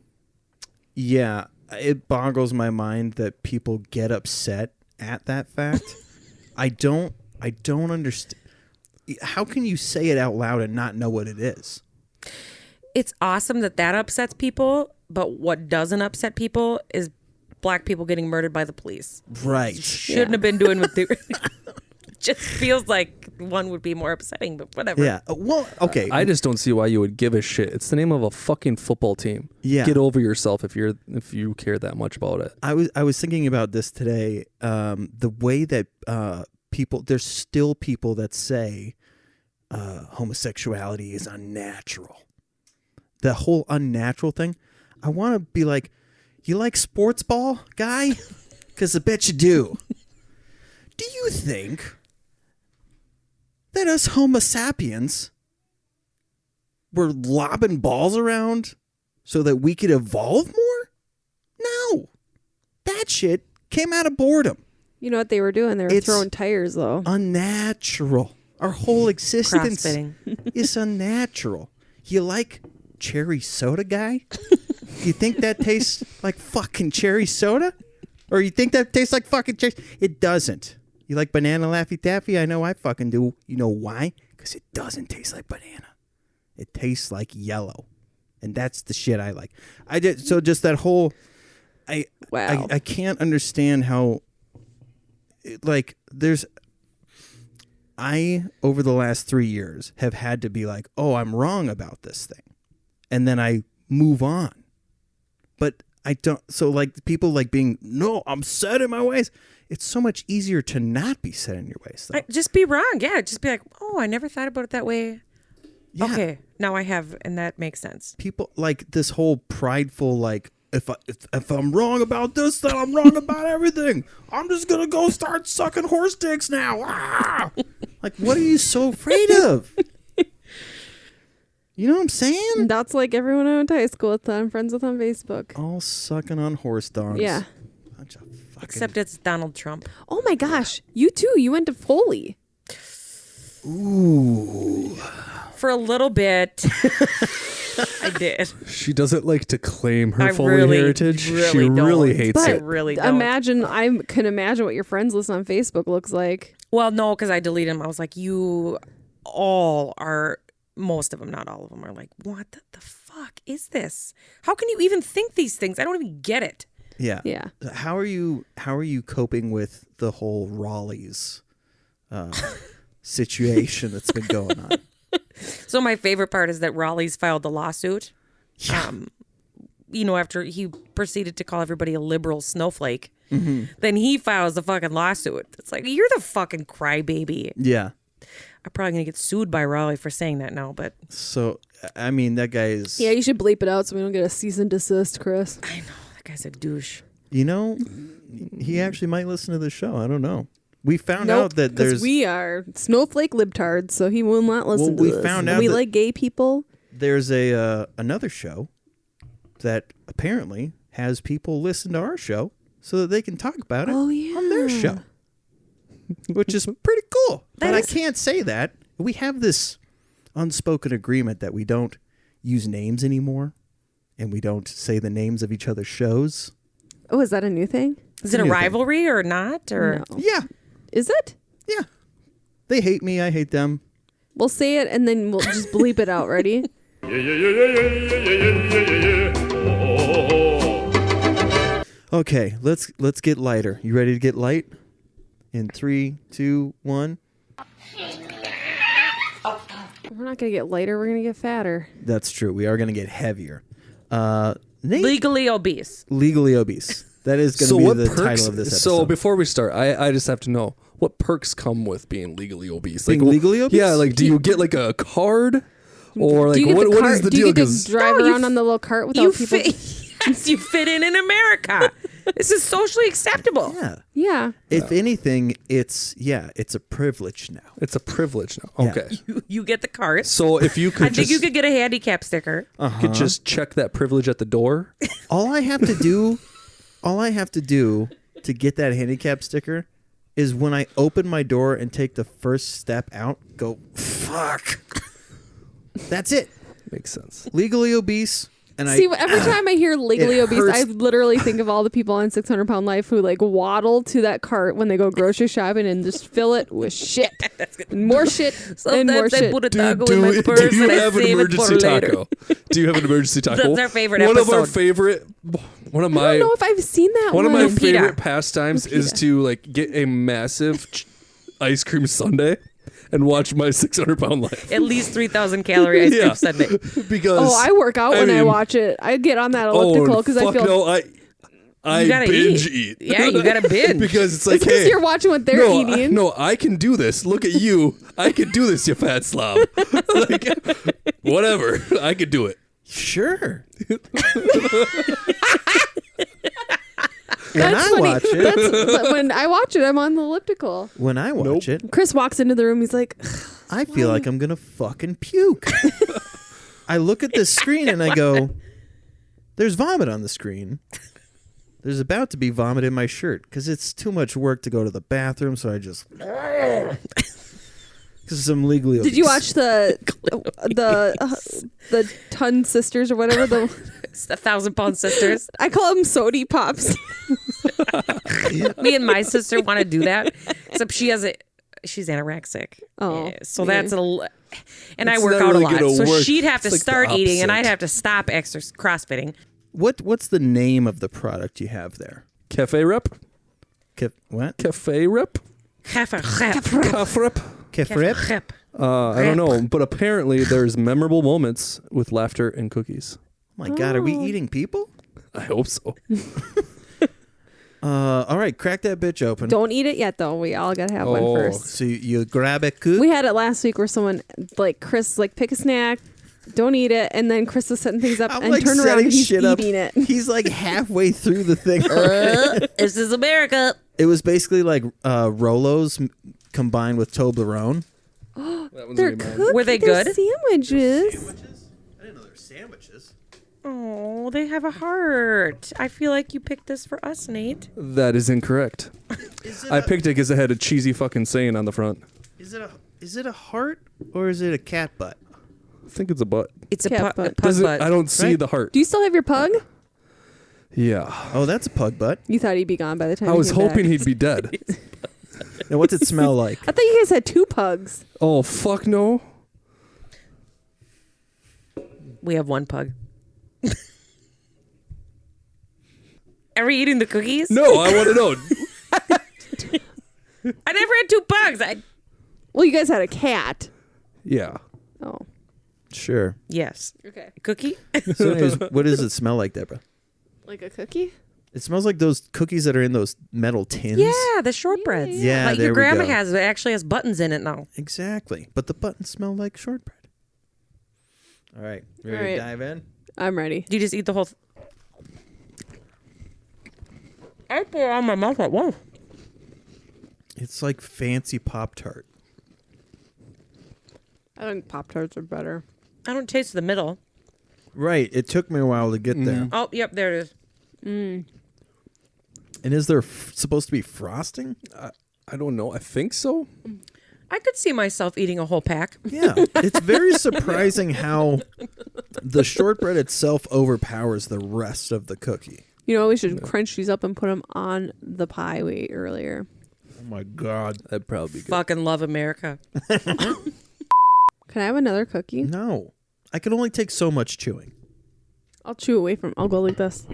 Yeah, it boggles my mind that people get upset at that fact. I don't understand. How can you say it out loud and not know what it is? It's awesome that upsets people, but what doesn't upset people is black people getting murdered by the police. Right. Shouldn't have been doing what they It just feels like one would be more upsetting, but whatever. Yeah. Well, okay. I just don't see why you would give a shit. It's the name of a fucking football team. Yeah. Get over yourself if you care that much about it. I was thinking about this today. The way that there's still people that say homosexuality is unnatural. The whole unnatural thing. I want to be like, you like sports ball, guy? Because I bet you do. Do you think that us Homo sapiens were lobbing balls around so that we could evolve more? No. That shit came out of boredom. You know what they were doing? They were It's throwing tires, though. Unnatural. Our whole existence Crossfitting. is unnatural. You like cherry soda, guy? You think that tastes like fucking cherry soda? Or you think that tastes like fucking cherry? It doesn't. You like banana Laffy Taffy? I know I fucking do. You know why? Because it doesn't taste like banana. It tastes like yellow. And that's the shit I like. So just that whole... Wow. I can't understand how... Like, over the last 3 years, have had to be like, oh, I'm wrong about this thing. And then I move on. But I don't, so like people like being, no, I'm set in my ways. It's so much easier to not be set in your ways, though. Just be wrong. Yeah, just be like, oh, I never thought about it that way. Yeah. Okay, now I have, and that makes sense. People like this whole prideful, like, if I'm wrong about this, then I'm wrong about everything. I'm just going to go start sucking horse dicks now. Ah! Like, what are you so afraid of? You know what I'm saying? That's like everyone I went to high school with. I'm friends with on Facebook. All sucking on horse dogs. Yeah. Bunch of fucking... Except it's Donald Trump. Oh my gosh. You too. You went to Foley. Ooh. For a little bit, I did. She doesn't like to claim her I Foley really, heritage. She really really don't. hates I it. really don't. I can imagine what your friends list on Facebook looks like. Well, no, because I deleted them. I was like, you all are, most of them, not all of them, are like, what the fuck is this? How can you even think these things? I don't even get it. Yeah. Yeah. How are you coping with the whole Raleigh's situation that's been going on? So my favorite part is that Raleigh's filed the lawsuit. After he proceeded to call everybody a liberal snowflake, then he files the fucking lawsuit. It's like, you're the fucking crybaby. Yeah. I'm probably going to get sued by Raleigh for saying that now, but So, I mean, that guy is... Yeah, you should bleep it out so we don't get a cease and desist, Chris. I know, that guy's a douche. You know, he actually might listen to the show. I don't know. We found Nope, out that because there's... we are snowflake libtards, so he will not listen Well, we to us. found And out we that- like gay people. There's another show that apparently has people listen to our show so that they can talk about it on their show, which is pretty cool. But I can't say that. We have this unspoken agreement that we don't use names anymore and we don't say the names of each other's shows. Oh, is that a new thing? Is it a new thing. rivalry or not? Or No. Yeah, Is it? yeah. They hate me. I hate them. We'll say it and then we'll just bleep it out. Ready? Okay, let's get lighter. You ready to get light? In 3, 2, 1. We're not gonna get lighter. We're gonna get fatter. That's true. We are going to get heavier. Nate, legally obese. legally obese. That is going to So be what the perks? title of this episode. So before we start, I just have to know what perks come with being legally obese. Being legally obese? Yeah, like do you get like a card, or like Do you get what the cart? is the Do deal? you get to 'Cause- drive No, you around on the little cart without You people? yes, you fit in America. This is socially acceptable. yeah. Yeah. If anything, it's a privilege now. it's a privilege now. Yeah. Okay, You get the cart. so if you I could think just you could get a handicap sticker. could just check that privilege at the door. All I have to do to get that handicap sticker is when I open my door and take the first step out, go, fuck. That's it. Makes sense. Legally obese. And See, every time I hear legally it obese, hurts. I literally think of all the people on 600 Pound Life who like waddle to that cart when they go grocery shopping and just fill it with shit. And more shit and more Sometimes I shit. put a taco in my purse do you and I have an save it for emergency later. taco? Do you have an emergency taco? That's our favorite One of our episode. favorite. One of I my don't know if I've seen that one one. of my Lupita. favorite pastimes is to like get a massive ice cream sundae and watch my 600 Pound Life. At least 3,000 calorie ice cream Yeah. sundae. Because Oh, I work out when I mean, watch it. I get on that elliptical because I fuck feel no, I You gotta binge eat. eat. Yeah, you gotta binge. because it's like, it's because hey, you're watching what they're no, eating. no, I can do this. Look at you. I can do this, you fat slob. Like, whatever. I could do it. Sure. That's when I funny. watch it, But when I watch it, I'm on the elliptical. when I watch it, Chris walks into the room. He's like, I feel like I'm gonna fucking puke. I look at this screen and I go, "There's vomit on the screen. There's about to be vomit in my shirt because it's too much work to go to the bathroom. So I just because I'm legally obese. did you watch the Ton Sisters or whatever? It's 1,000-pound sisters. I call them Sody Pops. Me and my sister want to do that, except she's anorexic. Oh, Yeah, so yeah. that's and I It's work not out really a lot. gonna So work. she'd have to It's like the start eating, and opposite. I'd have to stop crossfitting. What's the name of the product you have there? Cafe rep? What? Cafe rep? Cafe Cafe rep? Kefrip? I don't know, but apparently there's memorable moments with laughter and cookies. Oh my God, are we eating people? I hope so. All right, crack that bitch open. Don't eat it yet, though. We all gotta have one Oh. first. So you grab a cook. We had it last week where someone, like Chris, like pick a snack, don't eat it, and then Chris was setting things up I'm and like turn around setting and he's shit up. eating it. He's like halfway through the thing. This is America. It was basically like Rolos combined with Toblerone. That one's They're gonna be mine. cookies. Were they They're good? sandwiches. I didn't know they were sandwiches. Oh, they have a heart. I feel like you picked this for us, Nate. That is incorrect. I picked it because it had a cheesy fucking saying on the front. Is it a heart or is it a cat butt? I think it's a butt. It's a Cat butt. pug Does it, butt. I don't see Right? the heart. Do you still have your pug? Yeah. Oh, that's a pug butt. You thought he'd be gone by the time I he was came hoping back. he'd be dead. Now, what's it smell like? I thought you guys had 2 pugs. Oh, fuck no. We have one pug. Are we eating the cookies? No, I want to know. I never had 2 pugs. Well, you guys had a cat. Yeah. Oh. Sure. Yes. Okay. Cookie? So, anyways, what does it smell like, Deborah? Like a cookie? It smells like those cookies that are in those metal tins. Yeah, the shortbreads. Yeah, like there your we grandma go. has. It actually has buttons in it now. Exactly. But the buttons smell like shortbread. All right. Ready All right. to dive in? I'm ready. Do you just eat the whole? I pour it all in my mouth at once. It's like fancy Pop-Tart. I think Pop-Tarts are better. I don't taste the middle. Right. It took me a while to get there. Oh, yep, there it is. And is there supposed to be frosting? I don't know. I think so. I could see myself eating a whole pack. Yeah, it's very surprising how the shortbread itself overpowers the rest of the cookie. You know, we should crunch these up and put them on the pie we ate earlier. Oh my God. That'd probably be good. Fucking love America. Can I have another cookie? No, I can only take so much chewing. I'll chew away from. I'll go like this.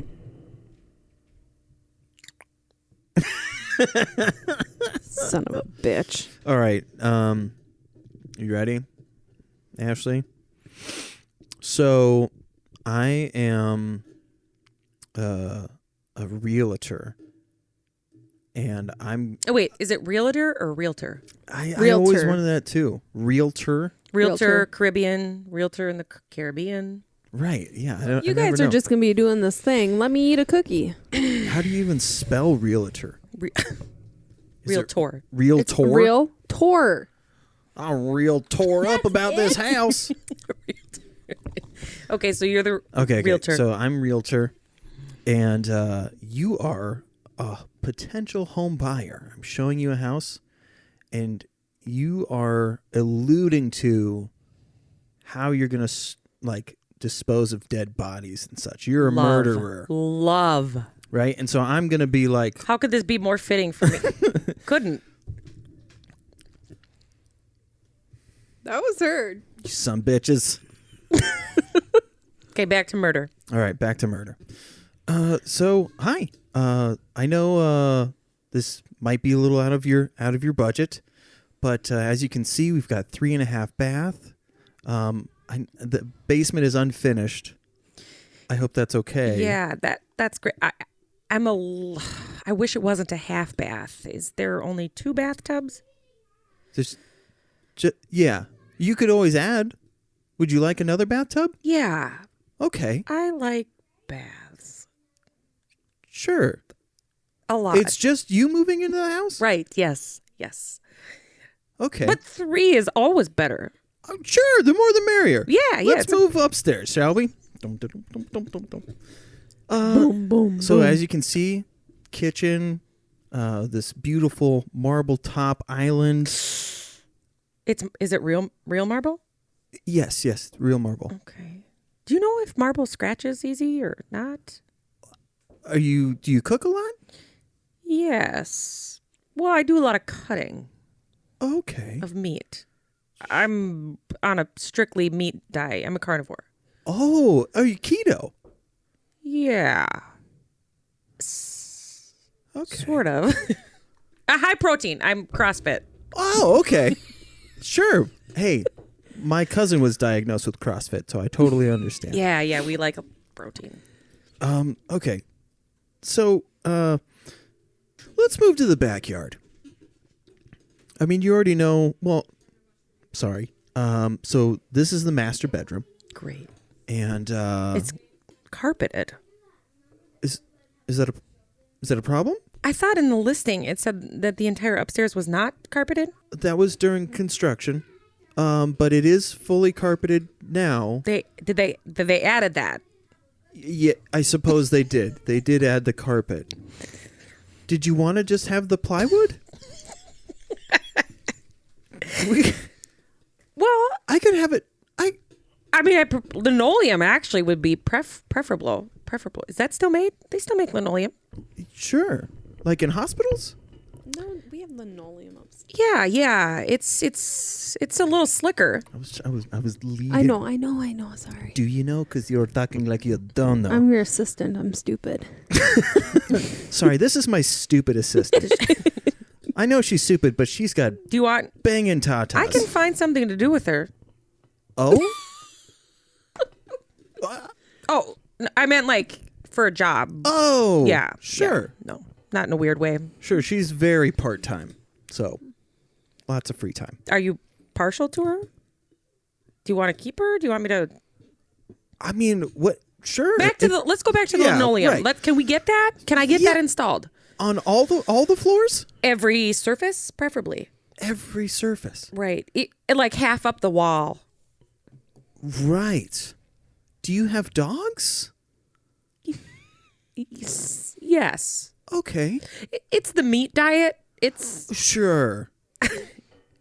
Son of a bitch. All right. You ready, Ashley? So, I am a realtor, and Oh, wait, is it realtor or realtor? I Realtor. always wanted that too. Realtor, Realtor, Caribbean, realtor in the Caribbean. right? Yeah. You I guys never are know. just gonna be doing this thing. Let me eat a cookie. How do you even spell realtor? Re- Is it realtor. It's Realtor. real tour. I'm real tore up about this house. Okay, so you're the Okay, realtor. so I'm realtor, and you are a potential home buyer. I'm showing you a house, and you are alluding to how you're gonna dispose of dead bodies and such. You're a murderer, Love. right? And so I'm gonna be like, How could this be more fitting for me? Couldn't. That was heard. you some bitches. Okay, back to murder. All right, back to murder. So hi. I know this might be a little out of your budget, but as you can see, we've got 3.5 bath. The basement is unfinished. I hope that's okay. Yeah, that's great. I wish it wasn't a half bath. Is there only 2 bathtubs? Yeah. You could always add. Would you like another bathtub? Yeah, Okay. I like baths Sure. a lot. It's just you moving into the house? Right. Yes. Okay. But 3 is always better. Sure, the more the merrier. Yeah. Let's it's a- move upstairs, shall we? Dum, dum, dum, dum, dum, dum. Boom, boom. So boom. as you can see, kitchen, this beautiful marble top island. Is it real marble? Yes, real marble. Okay. Do you know if marble scratches easy or not? Do you cook a lot? Yes. Well, I do a lot of cutting Okay. of meat. I'm on a strictly meat diet. I'm a carnivore. Oh, are you keto? Yeah. Okay. Sort of. A high protein. I'm CrossFit. Oh, okay. Sure. Hey, my cousin was diagnosed with CrossFit, so I totally understand. Yeah, we like a protein. Okay. So, let's move to the backyard. I mean, you already know, well, sorry. So this is the master bedroom, Great. and It's carpeted. is that a problem? I thought in the listing it said that the entire upstairs was not carpeted. That was during construction. But it is fully carpeted now. They added that. Yeah, I suppose they did. They did add the carpet. Did you want to just have the plywood? Well, I could have it. I mean, linoleum actually would be preferable. Is that still made? They still make linoleum. Sure. Like in hospitals? No, we have linoleum upstairs. Yeah. It's a little slicker. I was leading. I know. Sorry. Do you know? Because you're talking like you don't know. I'm your assistant. I'm stupid. Sorry, this is my stupid assistant. I know she's stupid, but she's got Do you want? banging tatas. I can find something to do with her. Oh? Oh, I meant like for a job. Oh. Yeah. Sure. Yeah. No, not in a weird way. Sure, she's very part-time. So, lots of free time. Are you partial to her? Do you want to keep her? Do you want me to I mean, what? Sure. let's go back to the Yeah, linoleum. right. Can we get that? Can I get Yeah. that installed? On all the floors? Every surface, preferably. Every surface. Right. It like half up the wall. Right. Do you have dogs? Yes. Okay. It's the meat diet. It's Sure.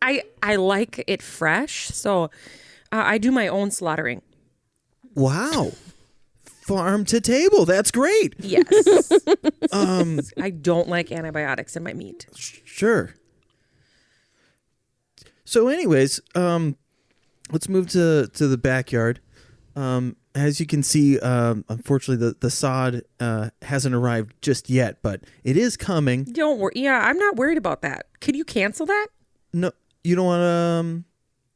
I like it fresh, so I do my own slaughtering. Wow. Farm to table. That's great. Yes. I don't like antibiotics in my meat. Sure. So anyways, let's move to the backyard. As you can see, unfortunately, the sod hasn't arrived just yet, but it is coming. Don't worry. Yeah, I'm not worried about that. Could you cancel that? No, you don't want to...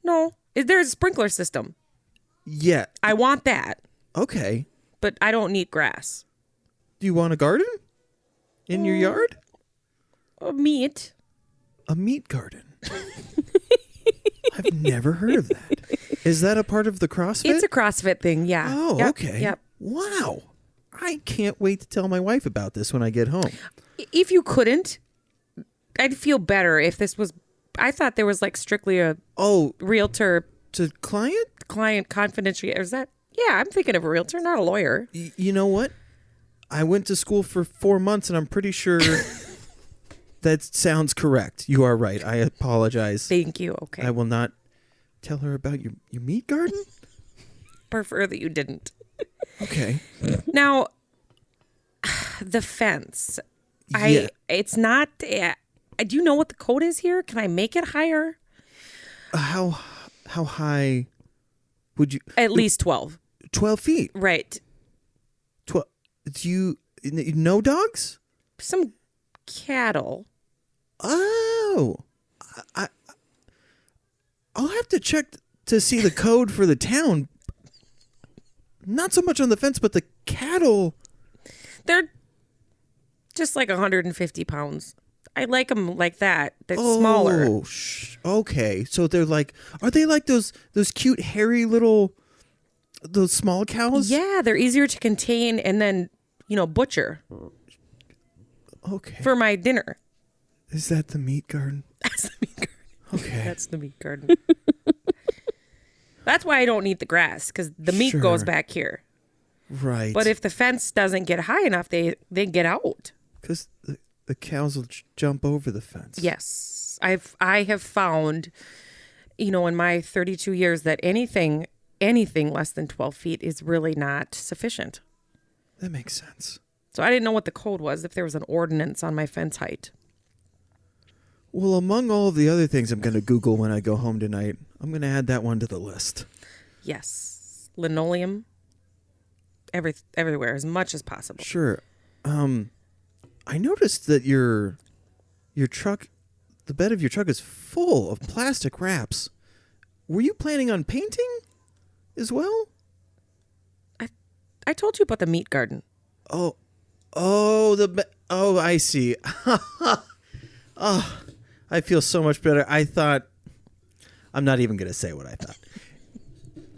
No. There's a sprinkler system. Yeah. I want that, Okay. but I don't need grass. Do you want a garden in your yard? Meat. A meat garden. I've never heard of that. Is that a part of the CrossFit? It's a CrossFit thing, yeah. Oh, Yep, okay. Yep. Wow. I can't wait to tell my wife about this when I get home. If you couldn't, I'd feel better if this was... I thought there was like strictly a Oh, realtor to client? client confidentiality. Is that... Yeah, I'm thinking of a realtor, not a lawyer. You know what? I went to school for 4 months, and I'm pretty sure that sounds correct. You are right. I apologize. Thank you. Okay. I will not tell her about your meat garden? Prefer that you didn't. Okay. Now, the fence. Yeah. It's not... do you know what the code is here? Can I make it higher? How high would you... At least 12. 12 feet. Right. 12. Do you... No dogs? Some cattle. Oh. I'll have to check to see the code for the town. Not so much on the fence, but the cattle. They're just like 150 pounds. I like them like that. They're smaller. Oh, okay. So they're like, are they like those cute, hairy little, those small cows? Yeah, they're easier to contain and then, butcher Okay. for my dinner. Is that the meat garden? That's the meat garden. Okay. That's the meat garden. That's why I don't need the grass, because the meat Sure. goes back here. Right. But if the fence doesn't get high enough, they get out. Because the cows will jump over the fence. Yes. I have found, in my 32 years that anything less than 12 feet is really not sufficient. That makes sense. So I didn't know what the code was, if there was an ordinance on my fence height. Well, among all of the other things I'm going to Google when I go home tonight, I'm going to add that one to the list. Yes. Linoleum. Everywhere, as much as possible. Sure. I noticed that your truck, the bed of your truck is full of plastic wraps. Were you planning on painting as well? I told you about the meat garden. Oh, I see. Oh, I feel so much better. I'm not even going to say what I thought.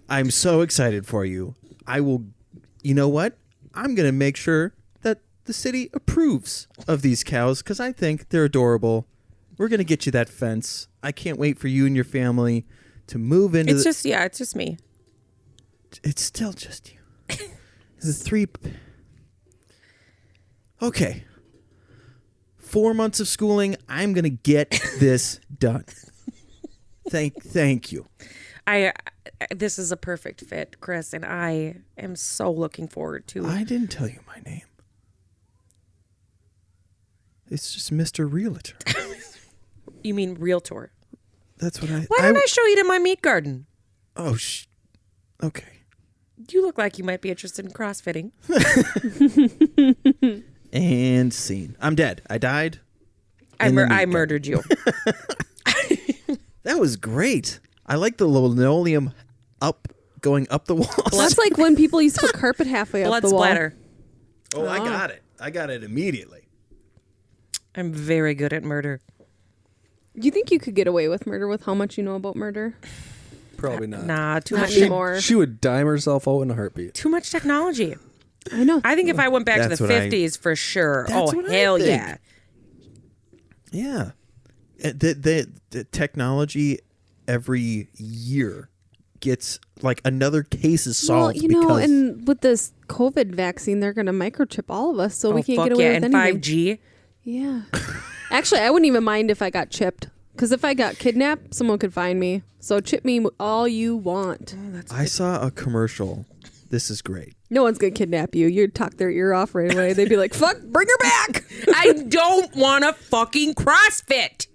I'm so excited for you. You know what? I'm going to make sure that the city approves of these cows because I think they're adorable. We're going to get you that fence. I can't wait for you and your family to move into It's just me. It's still just you. The three... Okay. 4 months of schooling. I'm going to get this done. Thank you. This is a perfect fit, Chris, and I am so looking forward to it. I didn't tell you my name. It's just Mr. Realtor. You mean realtor? That's what I... Why don't I show you to my meat garden? Oh, okay. You look like you might be interested in crossfitting. And scene. I'm dead. I died. I in the meat murdered you. That was great. I like the linoleum going up the walls. That's like when people used to put carpet halfway up Blood the wall. splatter. Oh, I got it. I got it immediately. I'm very good at murder. Do you think you could get away with murder with how much you know about murder? Probably not. Nah, too Not much. anymore. She would dime herself out in a heartbeat. Too much technology. I know. I think if I went back to That's the what I- 50s for sure. That's Oh, what I hell think. yeah. Yeah. The technology every year gets like another case is well, solved you know, because and with this COVID vaccine, they're going to microchip all of us, so we can't fuck get away yeah. with And anything. 5G. Yeah. Actually, I wouldn't even mind if I got chipped. Because if I got kidnapped, someone could find me. So chip me all you want. I saw a commercial. This is great. No one's going to kidnap you. You'd talk their ear off right away. They'd be like, fuck, bring her back. I don't want to fucking CrossFit.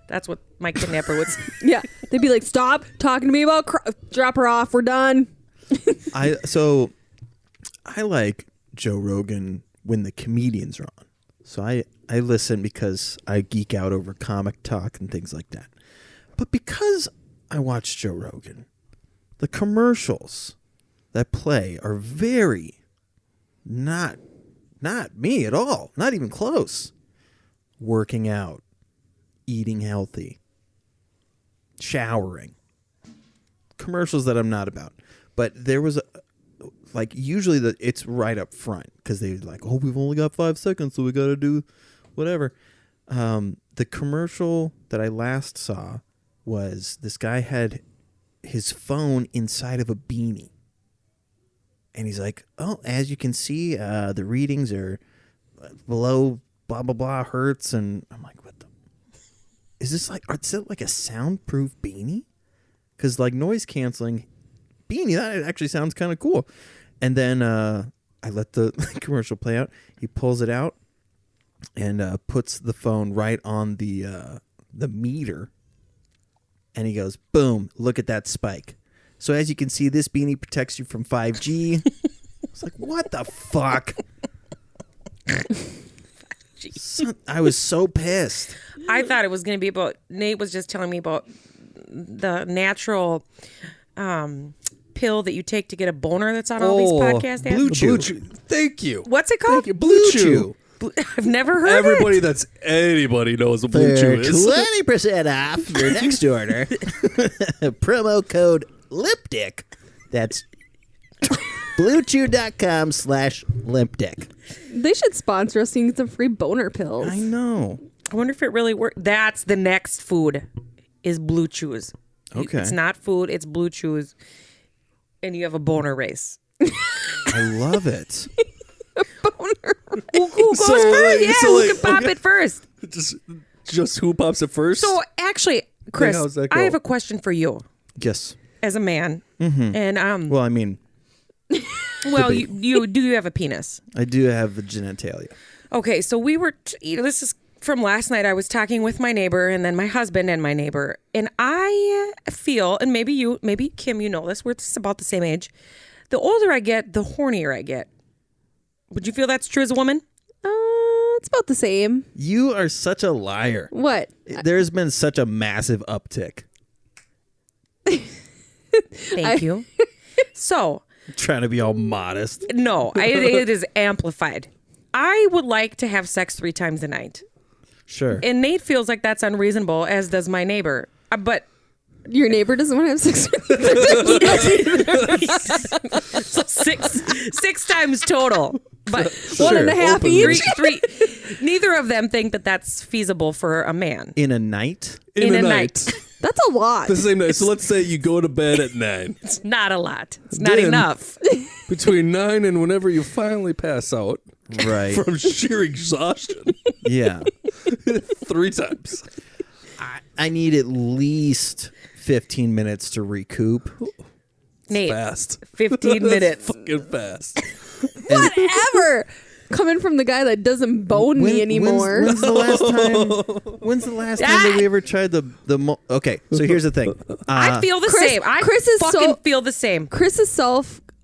That's what my kidnapper would say. Yeah. They'd be like, stop talking to me about drop her off. We're done. I like Joe Rogan when the comedians are on. So I listen because I geek out over comic talk and things like that. But because I watch Joe Rogan, the commercials that play are very not me at all. Not even close. Working out, eating healthy, showering. Commercials that I'm not about. But there was usually it's right up front because they're like, oh, we've only got 5 seconds, so we got to do whatever. The commercial that I last saw was this guy had his phone inside of a beanie. And he's like, oh, as you can see, the readings are below blah, blah, blah hertz. And I'm like, what the? Is it like a soundproof beanie? Because like noise canceling beanie, that actually sounds kind of cool. And then I let the commercial play out. He pulls it out and puts the phone right on the meter. And he goes, boom, look at that spike. So as you can see, this beanie protects you from 5G. It's like, what the fuck? I was so pissed. I thought it was going to be about, Nate was just telling me about the natural pill that you take to get a boner that's on all these podcast ads. Blue Chew. Blue Chew. Thank you. What's it called? Thank you. Blue Chew. I've never heard Everybody it. that's anybody knows what Blue Chew is. 20% off your next order. Promo code LIPDICK. That's bluechew.com/LimpDick. They should sponsor us so you can get some free boner pills. I know. I wonder if it really works. That's the next food is Blue Chews. Okay. It's not food, it's Blue Chews. And you have a boner race. I love it. Who goes first? Yeah, who can pop it first? Just who pops it first? So actually, Chris, how's that I go? have a question for you Yes. as a man. And Well, I mean, well, you have a penis. I do have a genitalia. Okay, so we were. This is from last night. I was talking with my neighbor, and then my husband and my neighbor, and I feel, and maybe Kim, you know this. We're about the same age. The older I get, the hornier I get. Would you feel that's true as a woman? It's about the same. You are such a liar. What? There's been such a massive uptick. Thank you. So, Trying to be all modest. no, it is amplified. I would like to have sex 3 times a night. Sure. And Nate feels like that's unreasonable, as does my neighbor. But Your neighbor doesn't want to have sex so six times total. But Sure. 1.5 each. three. Neither of them think that that's feasible for a man. In a night? In a night. That's a lot. The same night. So let's say you go to bed at 9. It's not a lot. It's not Then- enough. Between 9 and whenever you finally pass out Right. from sheer exhaustion. Yeah. 3 times. I need at least 15 minutes to recoup. Nate, Fast. 15 minutes. Fucking fast. Whatever. Coming from the guy that doesn't bone me anymore. When's the last time? When's the last time that we ever tried Okay, so here's the thing. I feel the Chris- same. I Chris is fucking so- feel the same. Chris is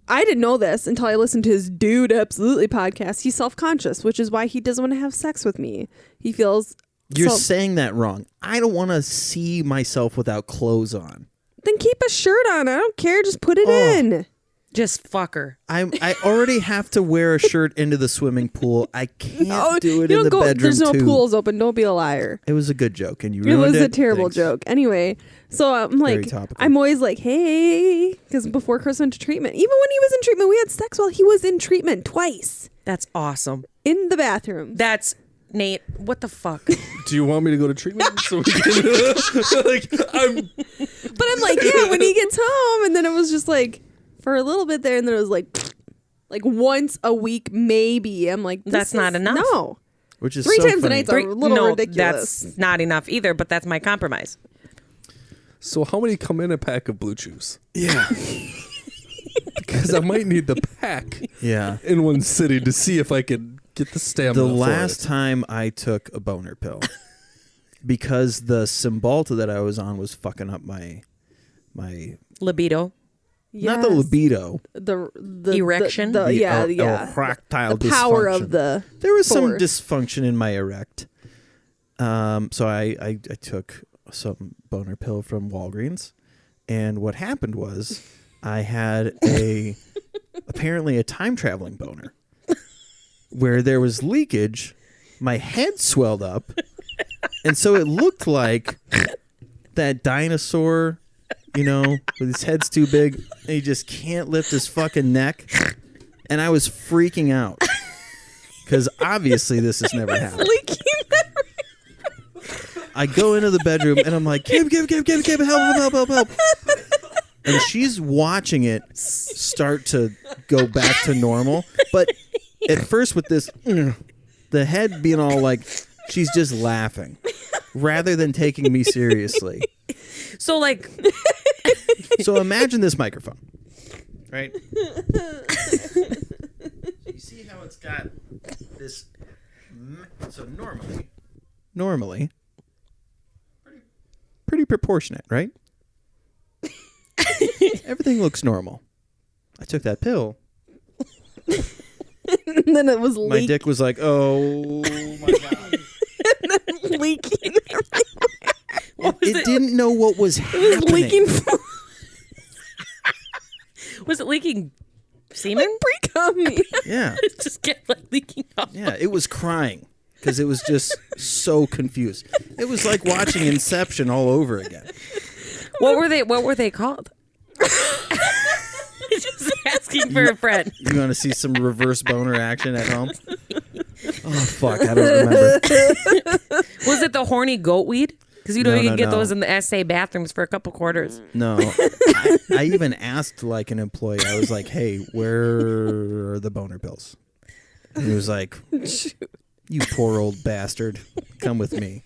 I didn't know this until I listened to his Dude Absolutely podcast. He's self-conscious, which is why he doesn't want to have sex with me. He feels... You're saying that wrong. I don't want to see myself without clothes on. Then keep a shirt on. I don't care. Just put it in. Just fuck her. I already have to wear a shirt into the swimming pool. I can't do it you in don't the go, bedroom There's no too. pools open. Don't be a liar. It was a good joke, and you It ruined was it. a terrible Thanks. joke. Anyway, so I'm like, topical. I'm always like, hey, because before Chris went to treatment, even when he was in treatment, we had sex while he was in treatment twice That's awesome. in the bathroom. That's Nate. What the fuck? Do you want me to go to treatment? So we can, But I'm like, yeah, when he gets home, and then it was just like for a little bit there, and then it was like once a week maybe. I'm like, That's not enough. No. which is 3 so times a funny. night's a little ridiculous. That's not enough either, but that's my compromise. So how many come in a pack of Blue Chews? Yeah. Because I might need the pack Yeah. in one sitting to see if I can get the stamina. The for last it. time I took a boner pill, because the Cymbalta that I was on was fucking up my Libido. not the libido, the Erection? the yeah. erectile The power dysfunction. of the There was some force. dysfunction in my erect. So I took some boner pill from Walgreens, and what happened was I had apparently a time traveling boner where there was leakage. My head swelled up, and so it looked like that dinosaur, with his head's too big and he just can't lift his fucking neck. And I was freaking out because obviously this has never happened. I go into the bedroom and I'm like, Kim, help. And she's watching it start to go back to normal. But at first with this, the head being all like, she's just laughing rather than taking me seriously. So like, So imagine this microphone, right? You see how it's got this, so normally, pretty proportionate, right? Everything looks normal. I took that pill. and then it was My dick was like, oh my God. leaking. It didn't know what was happening. It was leaking. was it leaking semen? Pre-cum. Yeah. It just kept like leaking out. Yeah, it was crying because it was just so confused. It was like watching Inception all over again. What were they called? Just asking for a friend. You want to see some reverse boner action at home? Oh, fuck. I don't remember. Was it the horny goat weed? Because you No, can no, get no. those in the SA bathrooms for a couple quarters. No. I even asked like an employee, I was like, hey, where are the boner pills? And he was like, you poor old bastard. Come with me.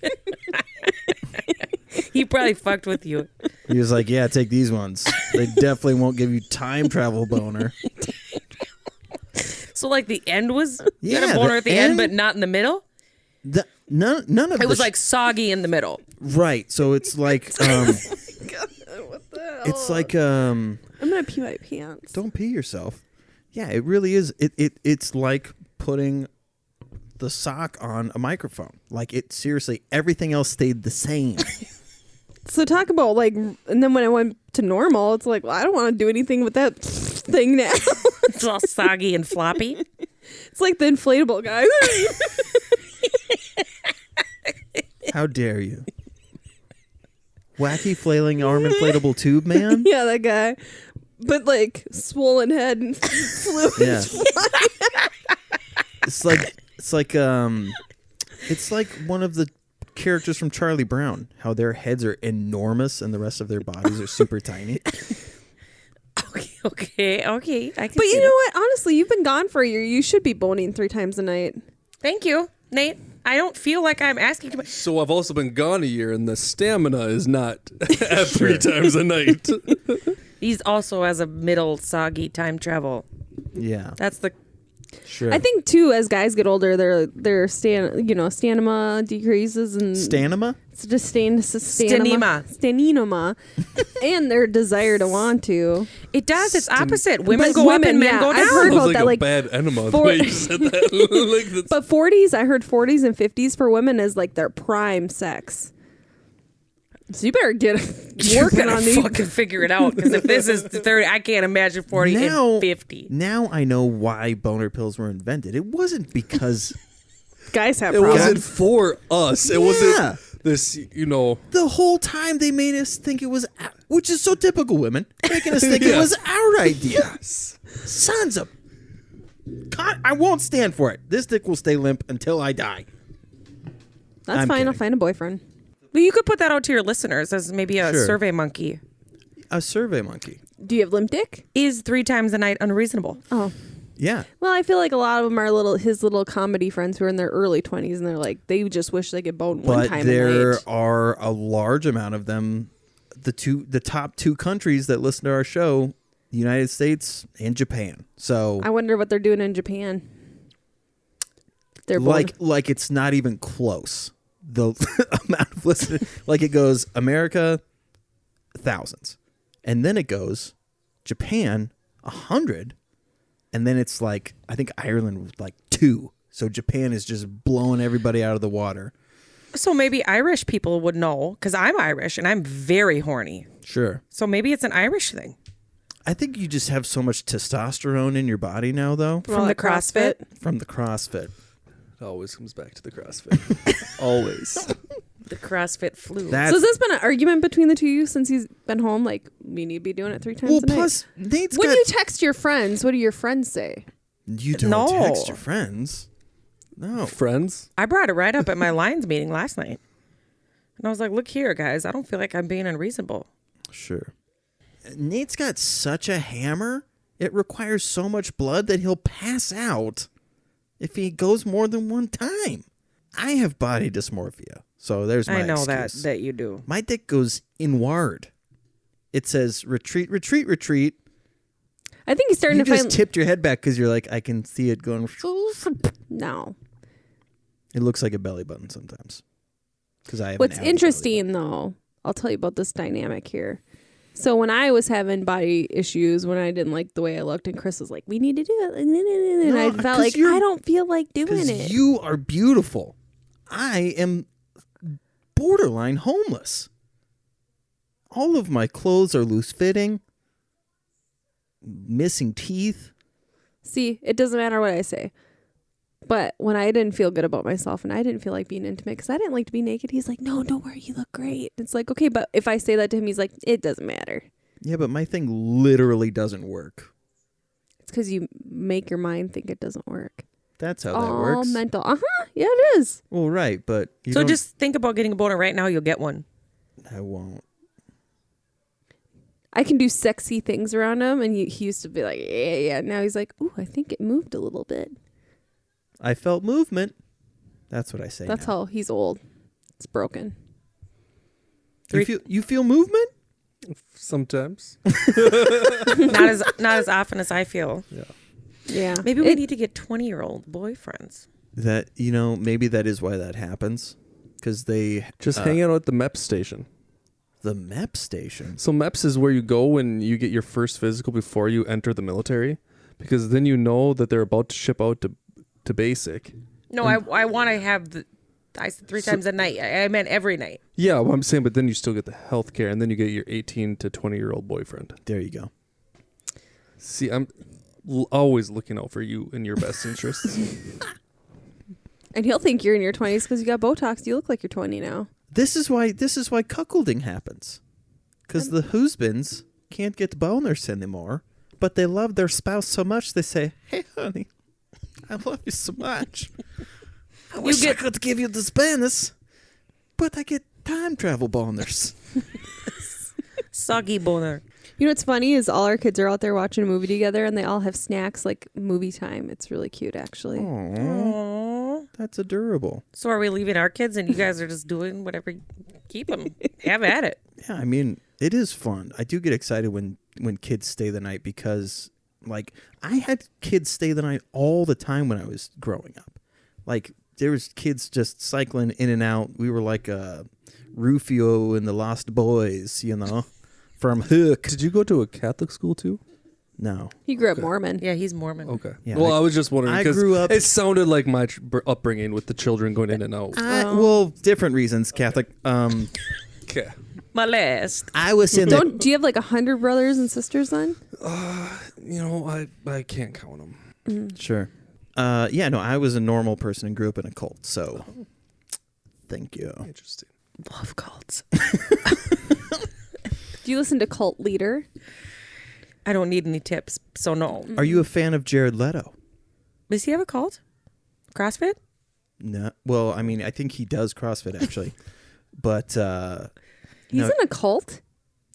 He probably fucked with you. He was like, yeah, take these ones. They definitely won't give you time travel boner. So like the end was you Yeah, had a boner the at the end, end- but not in the middle. None of It was like soggy in the middle. right. So it's like What the hell? it's like I'm gonna pee my pants. don't pee yourself. Yeah, it really is. It's like putting the sock on a microphone. Like it seriously, everything else stayed the same. So talk about like, and then when I went to normal, it's like, well, I don't want to do anything with that thing now. It's all soggy and floppy. It's like the inflatable guy. How dare you? Wacky flailing arm inflatable tube man? Yeah, that guy. But like swollen head and fluid. Yeah. It's like one of the characters from Charlie Brown, how their heads are enormous and the rest of their bodies are super tiny. Okay. I can But see you that. know what? Honestly, you've been gone for a year. You should be boning 3 times a night. Thank you, Nate. I don't feel like I'm asking too much. So I've also been gone a year, and the stamina is not at 3 times a night. He's also has a middle soggy time travel. Yeah, That's the sure. I think too, as guys get older, their stamina decreases and Stanima? it's just Stanema. stanema, and their desire to want to. it does. It's opposite. Women But go up women, and men yeah, go I've down. heard Sounds about like that, a like, bad enema the for- way you said that. Like that's, But 40s, I heard 40s and 50s for women is like their prime sex. So you better get You working better on these. fucking figure it out, because if this is the 30, I can't imagine 40 and 50. Now I know why boner pills were invented. It wasn't because Guys have it problems. wasn't for us. It Yeah. wasn't this, the whole time they made us think it was, which is so typical women, making us think it Yeah. was our idea. Sons of, God, I won't stand for it. This dick will stay limp until I die. That's I'm fine. I'll kidding. find a boyfriend. Well, you could put that out to your listeners as maybe a Sure. survey monkey. A survey monkey. Do you have limp dick? Is 3 times a night unreasonable? Oh, Yeah. Well, I feel like a lot of them are his little comedy friends who are in their early 20s, and they're like, they just wish they could bone one But time a there night. are a large amount of them. The top 2 countries that listen to our show, the United States and Japan. So I wonder what they're doing in Japan. They're like it's not even close. The amount of listeners, like it goes America, thousands, and then it goes Japan, 100, and then it's like I think Ireland was like 2. So Japan is just blowing everybody out of the water. So maybe Irish people would know, because I'm Irish and I'm very horny. Sure. So maybe it's an Irish thing. I think you just have so much testosterone in your body now, though, From the CrossFit? from the CrossFit. It always comes back to the CrossFit. Always. The CrossFit flu. That's, So has this been an argument between the two of you since he's been home? Like, we need to be doing it 3 times well, a night? plus Nate's When got. you text your friends, what do your friends say? You don't No. text your friends. No. Friends? I brought it right up at my Lions meeting last night. And I was like, look here, guys. I don't feel like I'm being unreasonable. Sure. Nate's got such a hammer. It requires so much blood that he'll pass out if he goes more than one time. I have body dysmorphia, so there's my I know excuse. that you do. My dick goes inward. It says retreat, retreat, retreat. I think he's starting You to just find... tipped your head back because you're like, I can see it going. No. It looks like a belly button sometimes. Because I have. What's an outie interesting, though, I'll tell you about this dynamic here. So when I was having body issues, when I didn't like the way I looked, and Chris was like, we need to do it. And No, I felt 'cause like, you're- I don't feel like doing Because it. you are beautiful. I am borderline homeless. All of my clothes are loose fitting, missing teeth. See, it doesn't matter what I say. But when I didn't feel good about myself and I didn't feel like being intimate because I didn't like to be naked, he's like, no, don't worry, you look great. It's like, okay, but if I say that to him, he's like, it doesn't matter. Yeah, but my thing literally doesn't work. It's because you make your mind think it doesn't work. That's how that All works. mental. Yeah, it is. Well, right, but you So don't- just think about getting a boner right now. You'll get one. I won't. I can do sexy things around him, and he used to be like, yeah. Now he's like, ooh, I think it moved a little bit. I felt movement. That's what I say. That's now. how he's old. It's broken. You feel movement? Sometimes. not as often as I feel. Yeah. Maybe we need to get 20-year-old boyfriends. That maybe that is why that happens, because they Just hang out at the MEPS station. the MEP station. So MEPS is where you go when you get your first physical before you enter the military, because then you know that they're about to ship out to basic. No, I want to have I said 3 times a night. I meant every night. Yeah, well, I'm saying, but then you still get the health care, and then you get your 18 to 20-year-old boyfriend. There you go. See, I'm always looking out for you and your best interests. And he'll think you're in your 20s because you got Botox. You look like you're 20 now. This is why cuckolding happens, because the husbands can't get boners anymore, but they love their spouse so much they say, "Hey, honey, I love you so much. I wish I could give you this bonus, but I get time travel boners." Soggy boner. You know what's funny is all our kids are out there watching a movie together and they all have snacks like movie time. It's really cute, actually. Aww. That's adorable. So are we leaving our kids and you guys are just doing whatever? Keep them. Have at it. Yeah, I mean, it is fun. I do get excited when kids stay the night because, like, I had kids stay the night all the time when I was growing up. Like, there was kids just cycling in and out. We were like Rufio and the Lost Boys, from Hook. Did you go to a Catholic school too? No. He grew up Mormon. Yeah, he's Mormon. Okay. Yeah, Well, I was just wondering I because grew up- it sounded like my upbringing with the children going in and out. Well, different reasons, Catholic. Okay. Molest. I was in the... Do you have like 100 brothers and sisters then? I can't count them. Sure. Yeah, no, I was a normal person and grew up in a cult, so thank you. Interesting. Love cults. Do you listen to Cult Leader? I don't need any tips, so no. Are you a fan of Jared Leto? Does he have a cult? CrossFit? No. Well, I mean, I think he does CrossFit actually, but He's No. in a cult?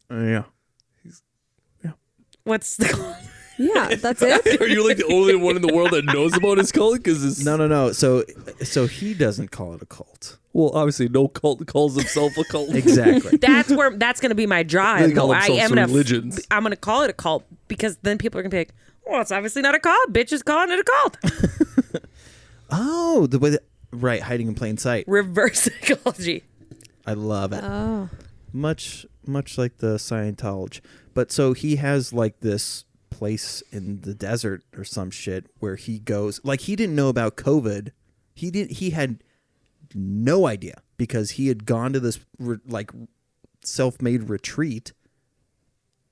yeah. What's the cult? Yeah, that's it. Are you like the only one in the world that knows about his cult? Because No. So he doesn't call it a cult. well, obviously, no cult calls himself a cult. Exactly. That's going to be my drive. They call though. I themselves am going religions. I'm going to call it a cult because then people are going to be like, well, it's obviously not a cult. Bitch is calling it a cult. Oh, the way that, right, hiding in plain sight. Reverse psychology. I love it. Oh. Much like the Scientology. But so he has like this place in the desert or some shit where he goes, like he didn't know about COVID. He had no idea because he had gone to this like self-made retreat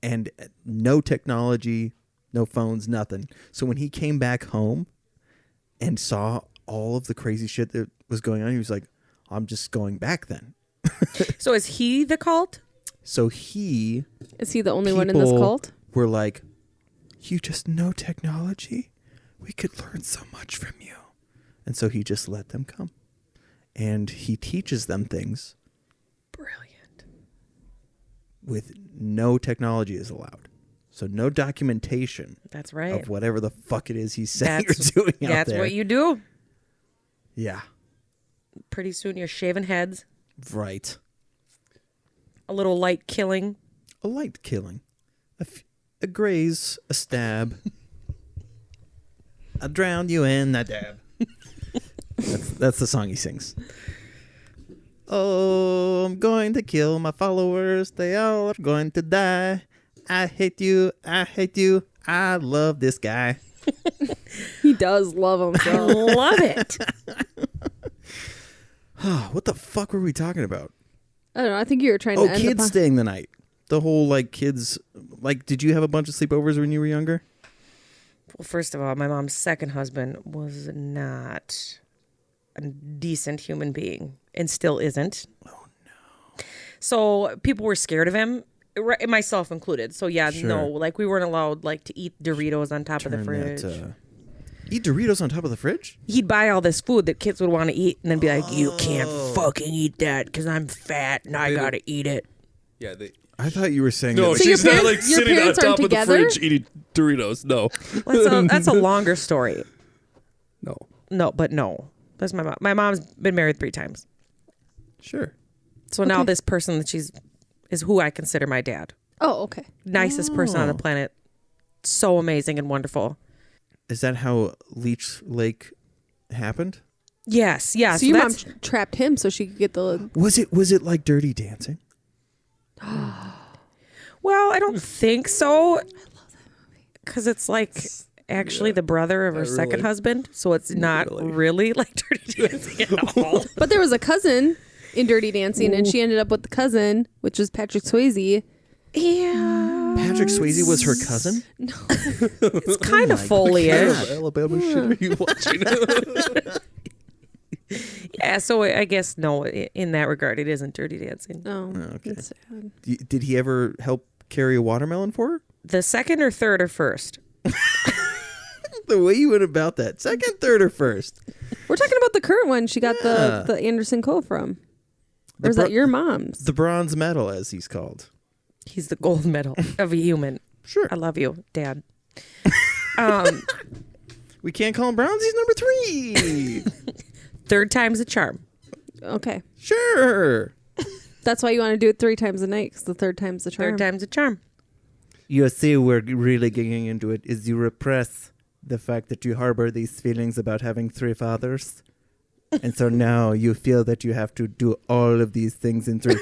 and no technology, no phones, nothing. So when he came back home and saw all of the crazy shit that was going on, he was like, I'm just going back then. So is he the cult? So he Is he the only one in this people cult? were like, you just know technology? We could learn so much from you. And so he just let them come. And he teaches them things Brilliant. with no technology is allowed. So no documentation That's right. of whatever the fuck it is he's saying That's- or doing out That's there. what you do. Yeah, Pretty soon you're shaving heads, right. a little light killing. A light killing. A graze, a stab. I drowned you in that dab. That's the song he sings. Oh, I'm going to kill my followers. They all are going to die. I hate you. I hate you. I love this guy. He does love him. I So. love it. What the fuck were we talking about? I don't know. I think you were trying Oh, to end kids the staying the night. The whole like kids. Like, did you have a bunch of sleepovers when you were younger? Well, first of all, my mom's second husband was not a decent human being and still isn't. Oh, no. So people were scared of him, myself included. So, yeah, Sure. no, like we weren't allowed like to eat Doritos on top of the Turn fridge. that, eat Doritos on top of the fridge? He'd buy all this food that kids would want to eat and then be like, you can't fucking eat that because I'm fat and I got to eat it. Yeah, they. I thought you were saying No, that. So your she's not parents- like your sitting on parents aren't top of the together? fridge eating Doritos. No, Well, that's a longer story. no. No, but no. That's my mom. My mom's been married 3 times. Sure. So now this person that she's is who I consider my dad. Oh, okay. Nicest person on the planet. So amazing and wonderful. Is that how Leech Lake happened? Yes, yes. So your mom that's, trapped him so she could get the. Was it like Dirty Dancing? well, I don't think so. I love that movie. Because it's like actually the brother of her second husband. So it's not really like Dirty Dancing at all. But there was a cousin in Dirty Dancing, and she ended up with the cousin, which was Patrick Swayze. Yeah. Patrick Swayze was her cousin? It's kind of foliage. Alabama shit are you watching? Yeah, so I guess no, in that regard, it isn't Dirty Dancing. Oh, okay. that's sad. Did he ever help carry a watermelon for her? The second or third or first? The way you went about that. Second, third, or first? We're talking about the current one. She got the Anderson Co. from. Or is that your mom's? The bronze medal, as he's called. He's the gold medal of a human. Sure. I love you, Dad. We can't call him bronze. He's number 3. Third time's a charm. Okay. Sure. That's why you want to do it 3 times a night, because the third time's the charm. Third time's a charm. You see, we're really getting into it. Is you repress the fact that you harbor these feelings about having 3 fathers. And so now you feel that you have to do all of these things in 3.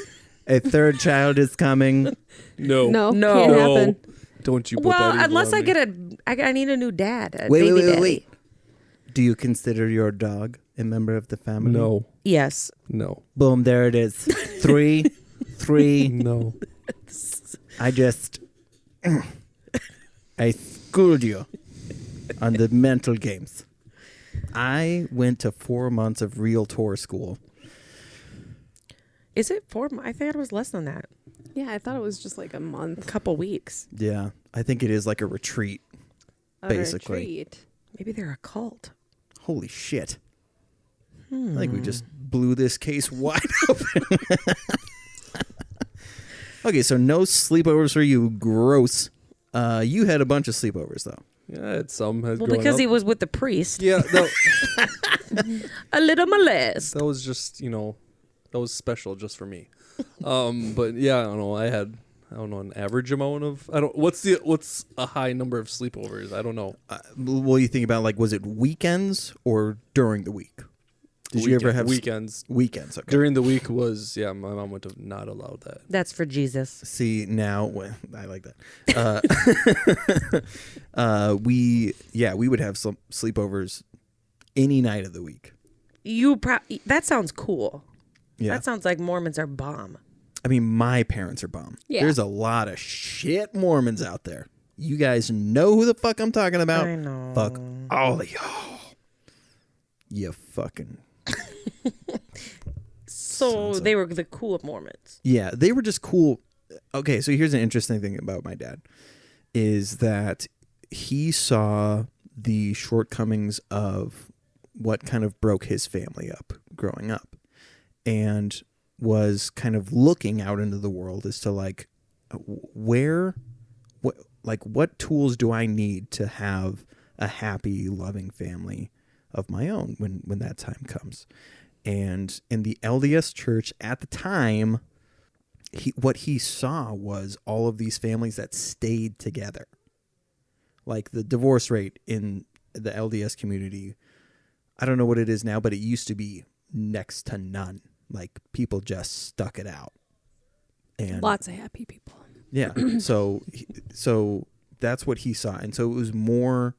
A third child is coming. No, No, No. can't happen. Don't you? Put Well, that evil unless on I me. get I need a new dad. A Wait, baby wait, wait, daddy. wait. Do you consider your dog a member of the family? No, Yes. no, Boom, there it is. 3, 3. no. I just... I schooled you on the mental games. I went to 4 months of Realtor school. Is it 4 months? I think it was less than that. Yeah, I thought it was just like a A month. couple weeks. Yeah, I think it is like a retreat. A Basically. retreat. Maybe they're a cult. Holy shit. I think we just blew this case wide open. Okay, so no sleepovers for you. Gross. You had a bunch of sleepovers though. Yeah, I had some. Well, because he was with the priest. Yeah, A little molest. that was just, that was special just for me. But yeah, I don't know. I had, an average amount of, what's a high number of sleepovers? I don't know. What do you think about, like, was it weekends or during the week? Did you ever have weekends? Weekends, okay. During the week was, my mom would have not allowed that. That's for Jesus. See, now, I like that. We would have some sleepovers any night of the week. That sounds cool. Yeah. That sounds like Mormons are bomb. I mean, my parents are bomb. Yeah. There's a lot of shit Mormons out there. You guys know who the fuck I'm talking about? I know. Fuck all of y'all. You fucking... So they were the cool Mormons. Yeah, they were just cool. Okay, so here's an interesting thing about my dad, is that he saw the shortcomings of what kind of broke his family up growing up, and was kind of looking out into the world as to like, what tools do I need to have a happy, loving family of my own when that time comes. And in the LDS church at the time, what he saw was all of these families that stayed together. Like the divorce rate in the LDS community, I don't know what it is now, but it used to be next to none. Like people just stuck it out. And Lots of happy people. yeah. So that's what he saw. And so it was more,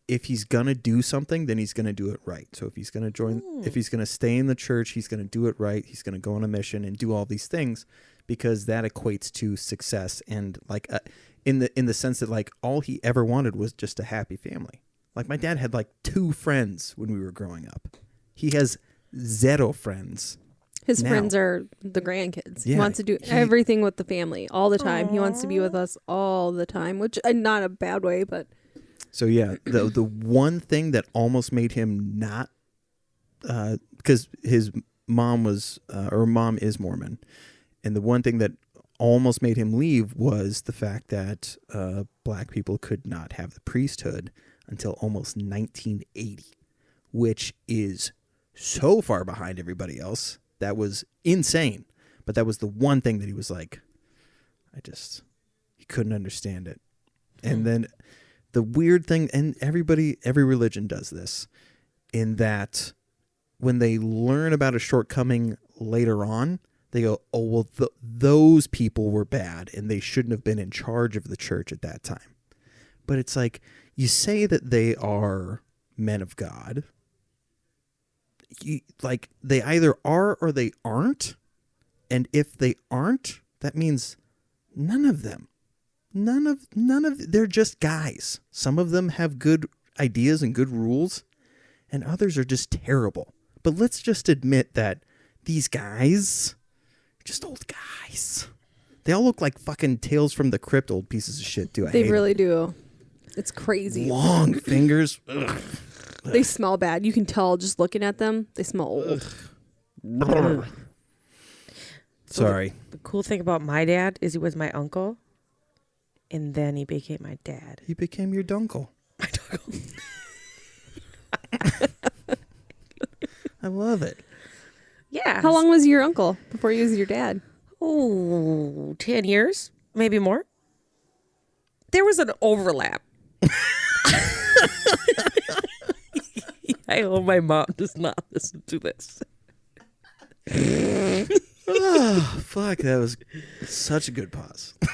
if he's going to do something, then he's going to do it right. So if he's going to if he's going to stay in the church, he's going to do it right. He's going to go on a mission and do all these things, because that equates to success. And like in the sense that like all he ever wanted was just a happy family. Like my dad had like 2 friends when we were growing up. He has 0 friends. His now. friends are the grandkids. Yeah, He wants to do everything with the family all the time. He wants to be with us all the time, which not a bad way, but... So yeah, the one thing that almost made him not, because his mom was, or mom is Mormon, and the one thing that almost made him leave was the fact that black people could not have the priesthood until almost 1980, which is so far behind everybody else. That was insane. But that was the one thing that he was like, he couldn't understand it. And then the weird thing, and every religion does this, in that when they learn about a shortcoming later on, they go, oh, well, those people were bad and they shouldn't have been in charge of the church at that time. But it's like, you say that they are men of God. Like, they either are or they aren't. And if they aren't, that means none of them. They're just guys. Some of them have good ideas and good rules, and others are just terrible. But let's just admit that these guys are just old guys. They all look like fucking Tales from the Crypt old pieces of shit, too. They really do. It's crazy. Long fingers. Ugh. They smell bad. You can tell just looking at them. They smell old. Sorry. The cool thing about my dad is he was my uncle, and then he became my dad. He became your dunkle. My uncle. I love it. Yeah. How long was your uncle before he was your dad? Oh, 10 years, maybe more. There was an overlap. I hope my mom does not listen to this. Oh, fuck. That was such a good pause. The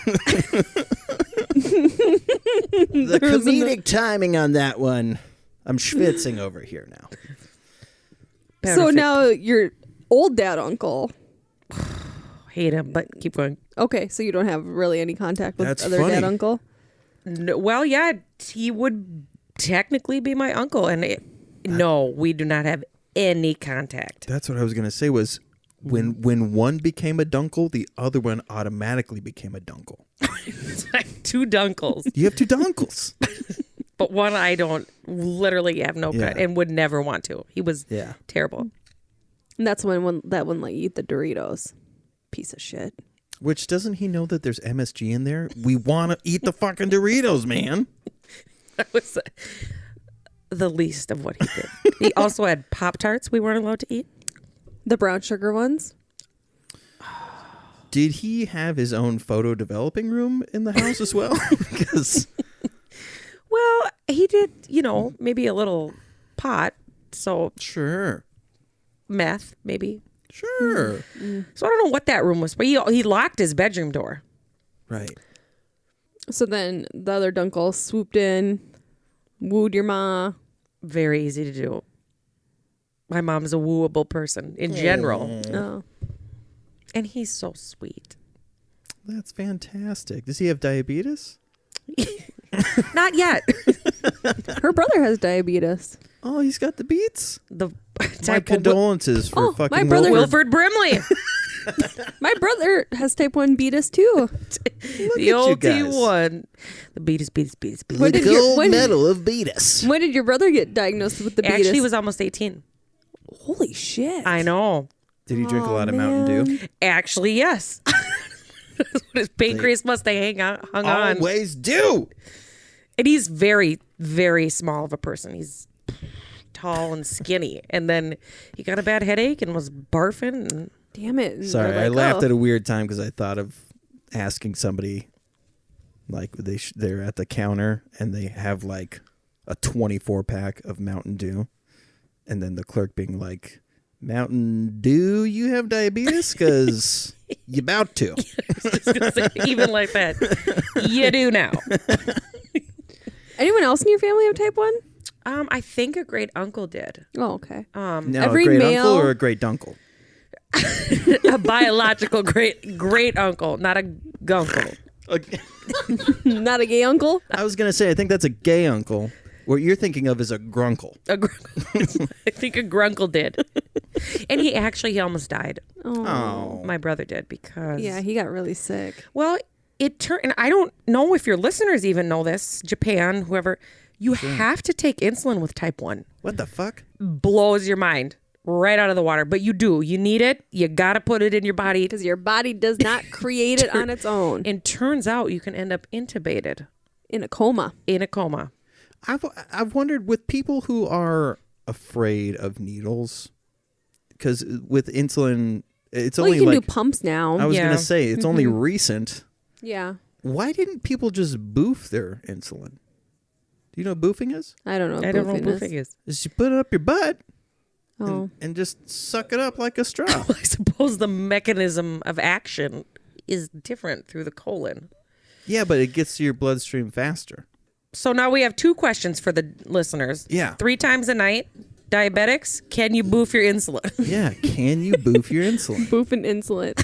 comedic timing on that one. I'm schwitzing over here now. So Perfect. now your old dad uncle. Hate him, but keep going. Okay, so you don't have really any contact with That's other funny. dad uncle? No, well, yeah, he would technically be my uncle, and no, we do not have any contact. That's what I was going to say was when one became a dunkle, the other one automatically became a dunkle. It's like 2 dunkles, You have 2 dunkles. but one I don't literally have no Yeah. and would never want to. He was terrible. And that's when that one let you eat the Doritos. Piece of shit. Which, doesn't he know that there's MSG in there? We want to eat the fucking Doritos, man. That was the least of what he did. He also had Pop-Tarts we weren't allowed to eat. The brown sugar ones. Did he have his own photo developing room in the house as well? Because Well, he did, maybe a little pot. So sure. meth, maybe. Sure. So I don't know what that room was, but he locked his bedroom door. Right. So then the other dunkle swooped in, wooed your ma. Very easy to do. My mom's a wooable person in general. Oh. And he's so sweet. That's fantastic. Does he have diabetes? Not yet. Her brother has diabetes. Oh, he's got the beats. The My type of condolences for Oh, my fucking brother- Wilford Brimley. My brother has type 1 beatus too. The at you old guys. T1. The beatus. When did your- when- medal of beatus. When did your brother get diagnosed with the beatus? Actually, he was almost 18. Holy shit. I know. Did he drink a lot of Mountain Dew? Actually, yes. His pancreas must have hung on. Always do. And he's very, very small of a person. He's tall and skinny. And then he got a bad headache and was barfing. And Damn it. And Sorry, they're I like, laughed oh. at a weird time because I thought of asking somebody, like they're at the counter and they have like a 24-pack of Mountain Dew, and then the clerk being like, "Mountain Dew, you have diabetes? Because you about to." even like that, you do now. Anyone else in your family have type 1? I think a great uncle did. Oh, okay. Now, Every a great male- uncle or a great dunkle? A biological great uncle, not a gunkle. Not a gay uncle? I was gonna say, I think that's a gay uncle. What you're thinking of is a grunkle. I think a grunkle did. And he almost died. Oh, My brother did because Yeah, he got really sick. well, it turned, and I don't know if your listeners even know this, Japan, whoever, you have to take insulin with type 1. what the fuck? Blows your mind right out of the water. But you do. You need it. You got to put it in your body. Because your body does not create it on its own. And turns out you can end up intubated In a coma. in a coma. I've wondered with people who are afraid of needles, because with insulin, it's Well, only you can like do pumps now. I was Yeah. gonna say it's only recent. Yeah. Why didn't people just boof their insulin? Do you know what boofing is? I don't know. I don't know what boofing is. Is you put it up your butt Oh. and just suck it up like a straw. I suppose the mechanism of action is different through the colon. Yeah, but it gets to your bloodstream faster. So now we have 2 questions for the listeners. Yeah. 3 times a night. Diabetics, can you boof your insulin? Yeah, can you boof your insulin? Boof and insulin.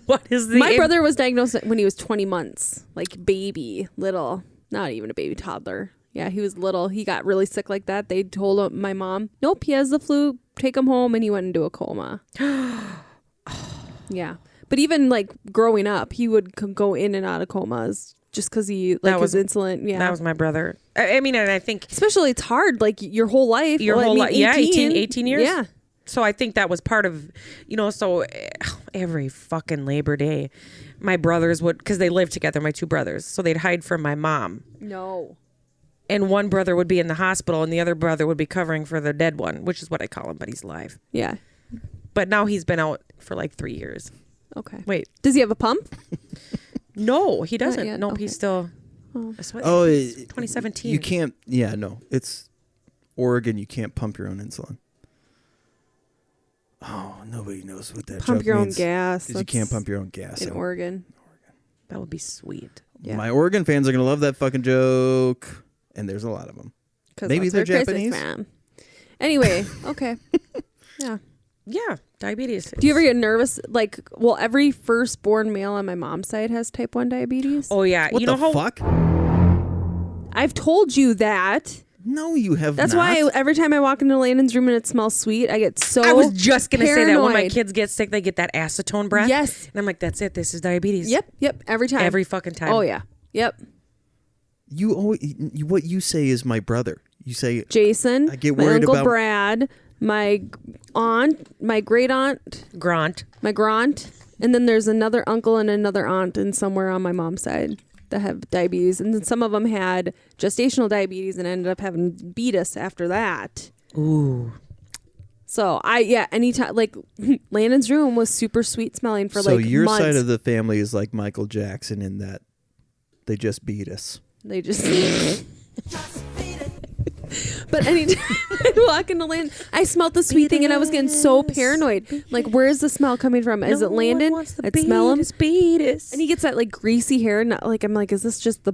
What is the My brother was diagnosed when he was 20 months. Like baby, little. Not even a baby toddler. Yeah, he was little. He got really sick like that. They told my mom, nope, he has the flu. Take him home. And he went into a coma. Yeah. But even like growing up, he would go in and out of comas just because he like That was- his insulin. Yeah. That was my brother. I mean, and I think Especially it's hard, like your whole life. Your Well, I whole mean, life. Yeah, 18 years. Yeah. so. I think that was part of, so every fucking Labor Day, my brothers would, because they lived together, my 2 brothers, so they'd hide from my mom. No. And one brother would be in the hospital, and the other brother would be covering for the dead one, which is what I call him, but he's alive. Yeah. But now he's been out for like 3 years. Okay. Wait, Does he have a pump? no, he doesn't. yet? Nope, Okay. he's still. Oh. That's what- Oh, it's 2017. You can't. Yeah, no, it's Oregon. You can't pump your own insulin. Oh, nobody knows what that Pump joke your own means. gas. 'Cause you can't pump your own gas in Oregon. That would be sweet. Yeah. My Oregon fans are gonna love that fucking joke, and there's a lot of them. 'Cause Maybe that's they're our crisis, Japanese? man. Anyway, okay. Yeah. Yeah, diabetes. Do you ever get nervous? Like, well, every firstborn male on my mom's side has type 1 diabetes. Oh yeah, What you the know how fuck? I've told you that. No, you have That's not. why every time I walk into Landon's room and it smells sweet, I get so I was just gonna say that when my paranoid. kids get sick, they get that acetone breath. Yes. and I'm like, that's it. This is diabetes. Yep. Every time. every fucking time. Oh, yeah. Yep. You always, what you say is my brother. You say Jason, I get my worried Uncle about- Brad, my aunt, my great aunt, Grant. my grant, And then there's another uncle and another aunt and somewhere on my mom's side that have diabetes. And then some of them had gestational diabetes and ended up having beatus after that. Ooh. So anytime, like Landon's room was super sweet smelling for so like your months. side of the family is like Michael Jackson in that they just beat us. They just. But anytime I walk into Landon, I smelled the sweet thing and I was getting so paranoid. Like, where is the smell coming from? Is it Landon? I'd smell him. Beatus. And he gets that like greasy hair. Not like I'm like, is this just the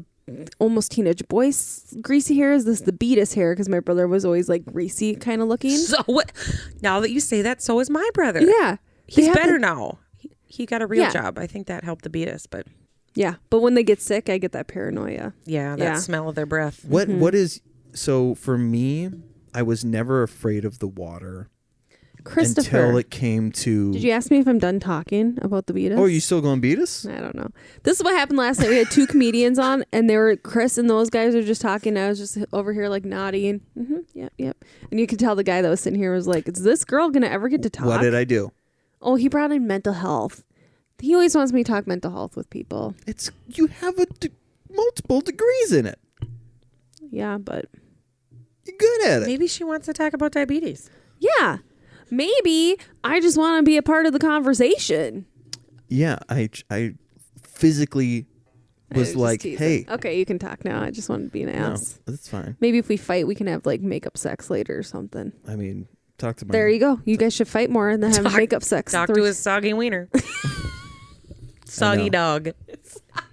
almost teenage boy's greasy hair? Is this the beatus hair? Because my brother was always like greasy kind of looking. So what? Now that you say that, so is my brother. Yeah, He's better now. He got a real Yeah. job. I think that helped the beatus, but yeah. But when they get sick, I get that paranoia. yeah, that Yeah. smell of their breath. What is so for me? I was never afraid of the water Christopher, until it came to. did you ask me if I'm done talking about the beatus? Oh, are you still going beat us? I don't know. This is what happened last night. We had two comedians on, and they were Chris and those guys were just talking. I was just over here like nodding. Yep. And you could tell the guy that was sitting here was like, "Is this girl gonna ever get to talk?" What did I do? Oh, he brought in mental health. He always wants me to talk mental health with people. It's you have multiple degrees in it. Yeah, but You're good at it. Maybe she wants to talk about diabetes. yeah, maybe I just want to be a part of the conversation. Yeah, I physically I was just like, teasing. hey, Okay, you can talk now. I just want to be an no, ass. that's fine. Maybe if we fight, we can have like makeup sex later or something. I mean, talk to my. There you go. You guys should fight more and then have Talk- makeup sex. Talk to his soggy wiener. Soggy dog.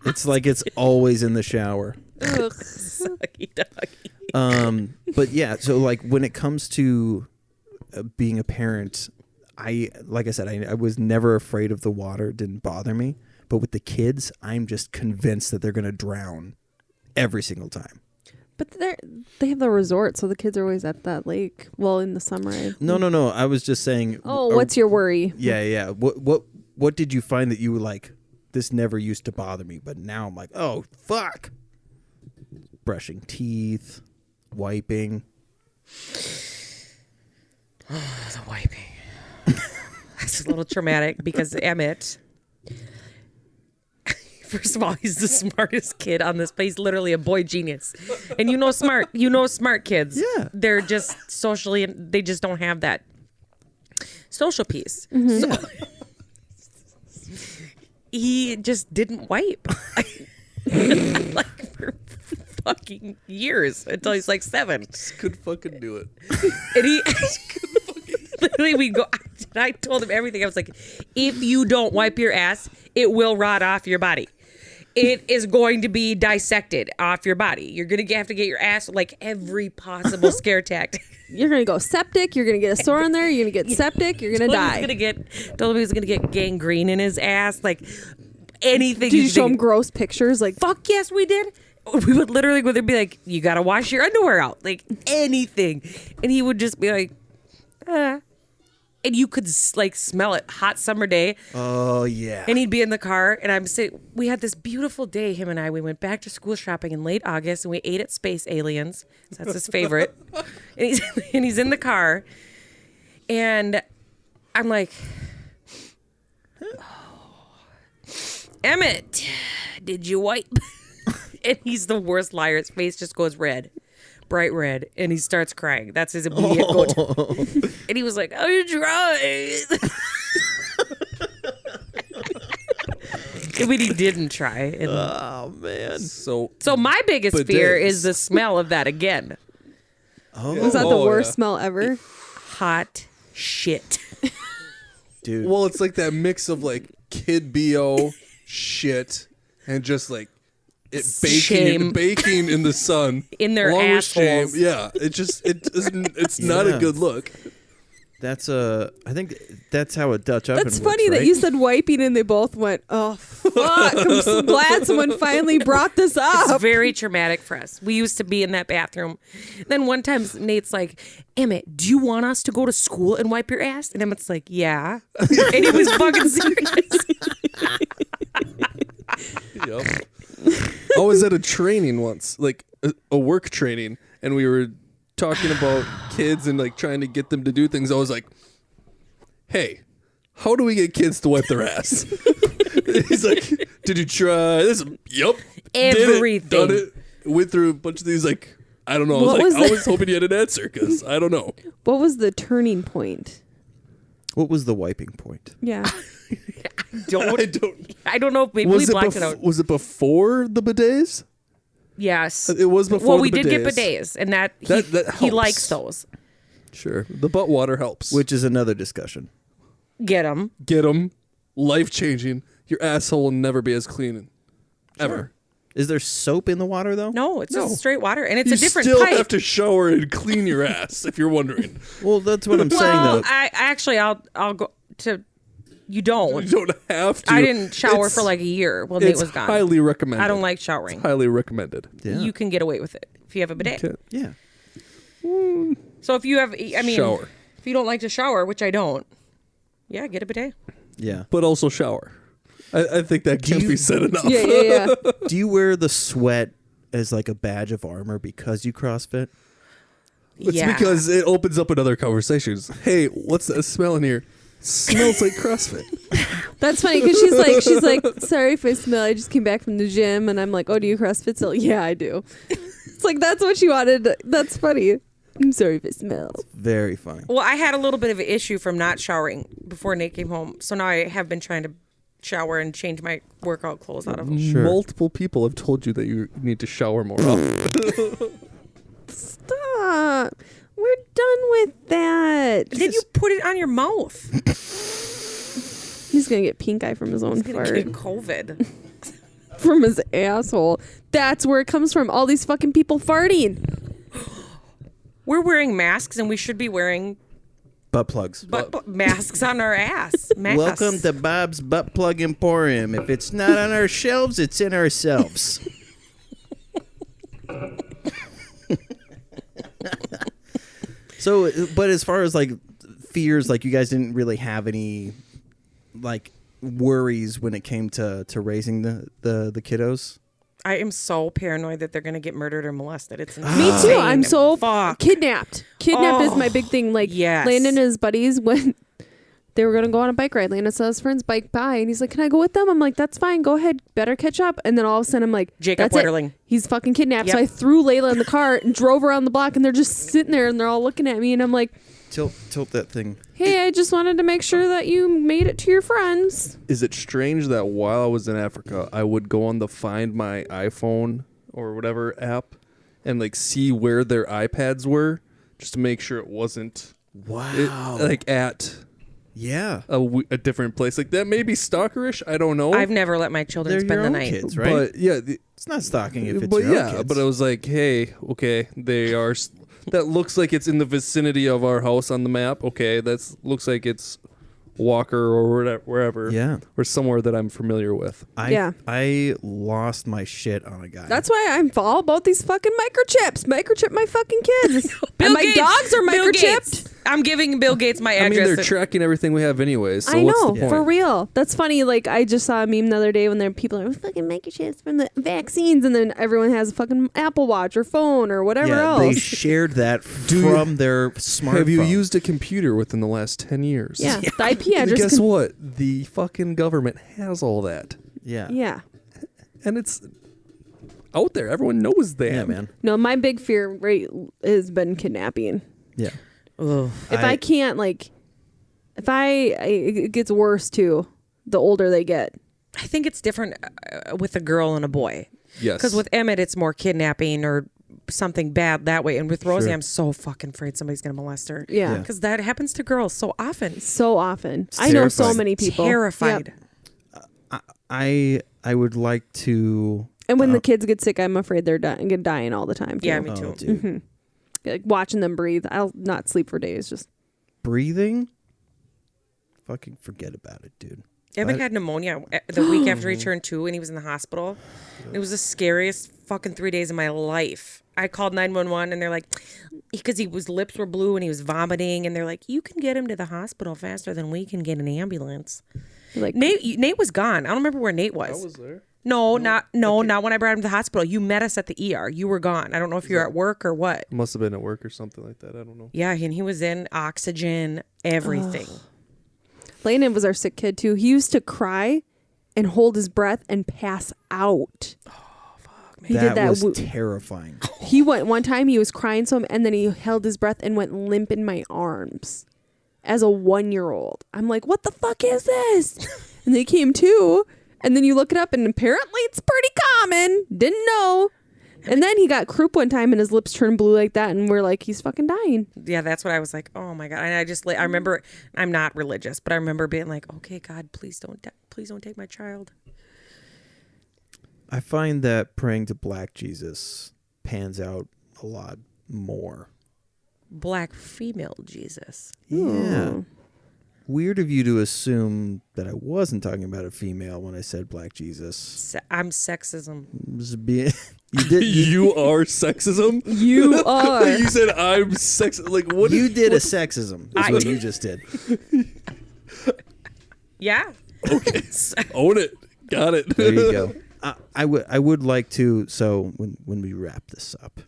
It's like it's always in the shower. Ugh. Soggy doggy. But yeah, so like when it comes to being a parent, like I said, I was never afraid of the water. It didn't bother me. But with the kids, I'm just convinced that they're going to drown every single time. But they have the resort, so the kids are always at that lake. Well, in the summer. No. I was just saying. Oh, what's your worry? Yeah. What did you find that you were like, this never used to bother me, but now I'm like, oh, fuck. Brushing teeth, wiping. The wiping. That's a little traumatic because Emmett, first of all, he's the smartest kid on this place. Literally a boy genius. And smart kids. Yeah. They're just socially, they just don't have that social piece. Mm-hmm. So he just didn't wipe. Like for fucking years until he's like 7. Just could fucking do it. And he literally we go. I told him everything. I was like, if you don't wipe your ass, it will rot off your body. It is going to be dissected off your body. You're gonna have to get your ass like every possible scare tactic. You're gonna go septic. You're gonna get a sore on there. You're gonna get septic. You're gonna die. Told him he was gonna get gangrene in his ass. Like anything. Did you show him gross pictures? Like, Fuck yes, we did. We would literally go there and be like, you gotta wash your underwear out, like anything, and he would just be like, and you could like smell it, hot summer day. Oh, yeah. And he'd be in the car, and I'm sitting. We had this beautiful day, him and I. We went back to school shopping in late August, and we ate at Space Aliens. So that's his favorite. And he's in the car, and I'm like, Emmett, did you wipe? And he's the worst liar. His face just goes red, bright red, and he starts crying. That's his immediate go-to. And he was like, "Oh, you tried." I mean, he didn't try. And Oh, man. So my biggest fear bidets. is the smell of that again. was that the Oh, worst yeah. smell ever? Hot shit. Dude. well, it's like that mix of like kid BO shit and just like it Shame. baking in the sun In their along with shame. assholes. Yeah, it's not Yeah. a good look. I think that's how a Dutch oven That's works, funny that right? you said wiping and they both went, oh, fuck. I'm so glad someone finally brought this It's up. very traumatic for us. We used to be in that bathroom. Then one time Nate's like, Emmett, do you want us to go to school and wipe your ass? And Emmett's like, yeah. And he was fucking serious. Yep. I was at a training once, like a work training, and we were talking about kids and like trying to get them to do things. I was like, hey, how do we get kids to wipe their ass? He's like, did you try this? Yep. Everything. Done it. Went through a bunch of these, like, I don't know. I was hoping you had an answer because I don't know. What was the turning point? What was the wiping point? Yeah. I don't know if maybe we blacked it out. Was it before the bidets? Yes. It was before Well, the we did get bidets. bidets, and that he helps. likes those. Sure. The butt water helps. Which is another discussion. Get them. Get them. Life-changing. Your asshole will never be as clean. Ever. Is there soap in the water, though? No, it's No. just straight water, and it's You a different still pipe. have to shower and clean your ass, if you're wondering. Well, that's what I'm saying, well, though. I actually, I'll go to. You don't. You don't have to. I didn't shower It's- for like a year while Nate It's was gone. highly recommended. I don't like showering. Highly recommended. Yeah. You can get away with it if you have a bidet. Okay. Yeah. So if you have, I mean, Shower. if you don't like to shower, which I don't, yeah, get a bidet. Yeah. But also shower. I think that can't be said enough. Yeah. Do you wear the sweat as like a badge of armor because you CrossFit? It's yeah. because it opens up another conversations. Hey, what's that smell in here? Smells like CrossFit. That's funny because she's like, sorry if I smell. I just came back from the gym, and I'm like, oh, do you CrossFit still? Yeah, I do. It's like that's what she wanted. That's funny. I'm sorry if I smell. Very funny. Well, I had a little bit of an issue from not showering before Nate came home, so now I have been trying to shower and change my workout clothes out of them. Sure. Multiple people have told you that you need to shower more often. Stop. We're done with that. Did you put it on your mouth? He's gonna get pink eye from his own He's gonna fart. get COVID. From his asshole. That's where it comes from. All these fucking people farting. We're wearing masks, and we should be wearing Butt plugs. masks on our ass. Masks. Welcome to Bob's Butt Plug Emporium. If it's not on our shelves, it's in ourselves. So, but as far as like fears, like you guys didn't really have any like worries when it came to raising the kiddos. I am so paranoid that they're gonna get murdered or molested. It's insane. Me too. I'm so Fuck. kidnapped. Kidnapped is my big thing. Like yes. Landon and his buddies when they were gonna go on a bike ride. Landon saw his friend's bike by, and he's like, "Can I go with them?" I'm like, "That's fine. Go ahead. Better catch up." And then all of a sudden, I'm like, Jacob "That's it. Wetterling. He's fucking kidnapped." Yep. So I threw Layla in the car and drove around the block, and they're just sitting there and they're all looking at me, and I'm like, Tilt that thing. "Hey, I just wanted to make sure that you made it to your friends." Is it strange that while I was in Africa, I would go on the Find My iPhone or whatever app and like see where their iPads were just to make sure it wasn't Wow. like at Yeah. a different place. Like that may be stalkerish. I don't know. I've never let my children They're spend your the own night. kids, right? But yeah, It's not stalking if it's but your yeah, own kids. but I was like, hey, okay, they are. That looks like it's in the vicinity of our house on the map. Okay, that's looks like it's Walker or wherever. Yeah. or somewhere that I'm familiar with. I lost my shit on a guy. That's why I'm all about these fucking microchips. Microchip my fucking kids. Bill And my Gates. dogs are Bill microchipped. Gates. I'm giving Bill Gates my I mean, address. they're tracking everything we have anyways. So I what's know, the point? for real. That's funny. Like, I just saw a meme the other day when there are people are fucking microchips from the vaccines, and then everyone has a fucking Apple Watch or phone or whatever yeah, else. they shared that from their smartphone. Have you used a computer within the last 10 years? yeah, the IP And address. guess what? The fucking government has all that. Yeah. Yeah. And it's out there. Everyone knows that. Yeah, man. No, my big fear rate has been kidnapping. Yeah. If I can't, like, it gets worse too, the older they get. I think it's different with a girl and a boy. Yes. Because with Emmett, it's more kidnapping or something bad that way. And with Rosie, Sure. I'm so fucking afraid somebody's going to molest her. Yeah. Because that happens to girls so often. So often. It's I know so terrifying. many people. Terrified. Yep. I would like to. And when the kids get sick, I'm afraid they're dying all the time too. Yeah, me Oh, too. dude. Like watching them breathe. I'll not sleep for days. Just Breathing. Fucking forget about it, dude. Emmett had pneumonia the week after he turned 2 and he was in the hospital. It was the scariest fucking 3 days of my life. I called 911 and they're like, because his lips were blue and he was vomiting, and they're like, you can get him to the hospital faster than we can get an ambulance. like Nate was gone. I don't remember where Nate was. I was there. No, not when I brought him to the hospital. You met us at the ER. You were gone. I don't know if you're at work or what. Must have been at work or something like that. I don't know. Yeah, and he was in oxygen, everything. Landon was our sick kid too. He used to cry and hold his breath and pass out. He that did that. was terrifying. He went one time. He was crying so, and then he held his breath and went limp in my arms as a 1-year-old. I'm like, what the fuck is this? And they came to, and then you look it up, and apparently it's pretty common. Didn't know. And then he got croup one time, and his lips turned blue like that, and we're like, he's fucking dying. Yeah, that's what I was like. Oh my God. And I remember, I'm not religious, but I remember being like, okay, God, please don't take my child. I find that praying to Black Jesus pans out a lot more. Black female Jesus. Yeah. Ooh. Weird of you to assume that I wasn't talking about a female when I said Black Jesus. I'm sexism. You did. You are sexism. You are. You said I'm sex. Like what? You did a sexism. Is what you just did. Yeah. Okay. Own it. Got it. There you go. I would like to. So when we wrap this up,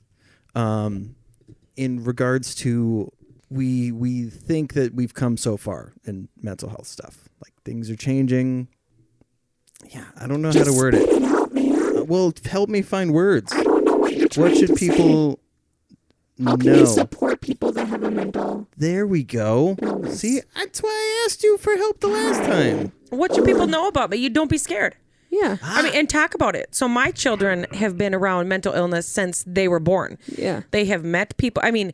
in regards to we think that we've come so far in mental health stuff. Like things are changing. Yeah, I don't know how to word it. Well, help me find words. What should people How can we know? support people that have a mental There we go. illness? See, that's why I asked you for help the last time. What should people know about me? You don't be scared. Yeah. I mean, and talk about it. So my children have been around mental illness since they were born. Yeah. They have met people. I mean,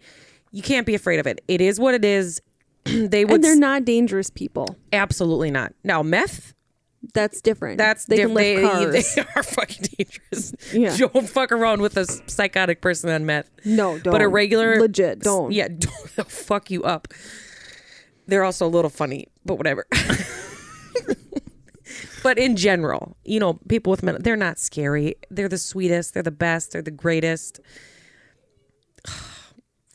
you can't be afraid of it. It is what it is. They would And they're not dangerous people. absolutely not. Now, meth, That's different. that's they can lift cars. They are fucking dangerous. Yeah. Don't fuck around with a psychotic person on meth. No, don't. But a regular legit don't. Yeah, don't, they'll fuck you up. They're also a little funny, but whatever. But in general, you know, people with mental, they're not scary. They're the sweetest. They're the best. They're the greatest. In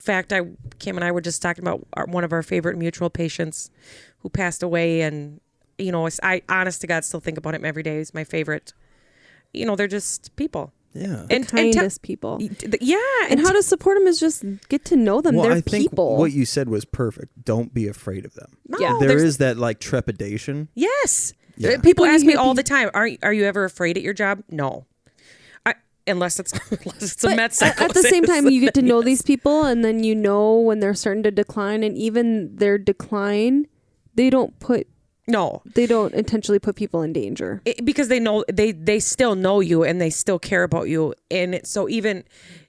fact, Kim and I were just talking about one of our favorite mutual patients who passed away, and you know, I honest to God still think about him every day. He's my favorite. You know, they're just people. Yeah. And Kindest people. Yeah, And how to support them is just get to know them. Well, They're I think people. what you said was perfect. Don't be afraid of them. no, Yeah. There there's- is that like trepidation. Yes. Yeah. People When you ask me hear all the time, are you ever afraid at your job? No. Unless it's a But med at the same time, you get to know Yes. these people, and then you know when they're starting to decline, and even their decline, they don't intentionally put people in danger. Because they know they still know you and they still care about you. And so even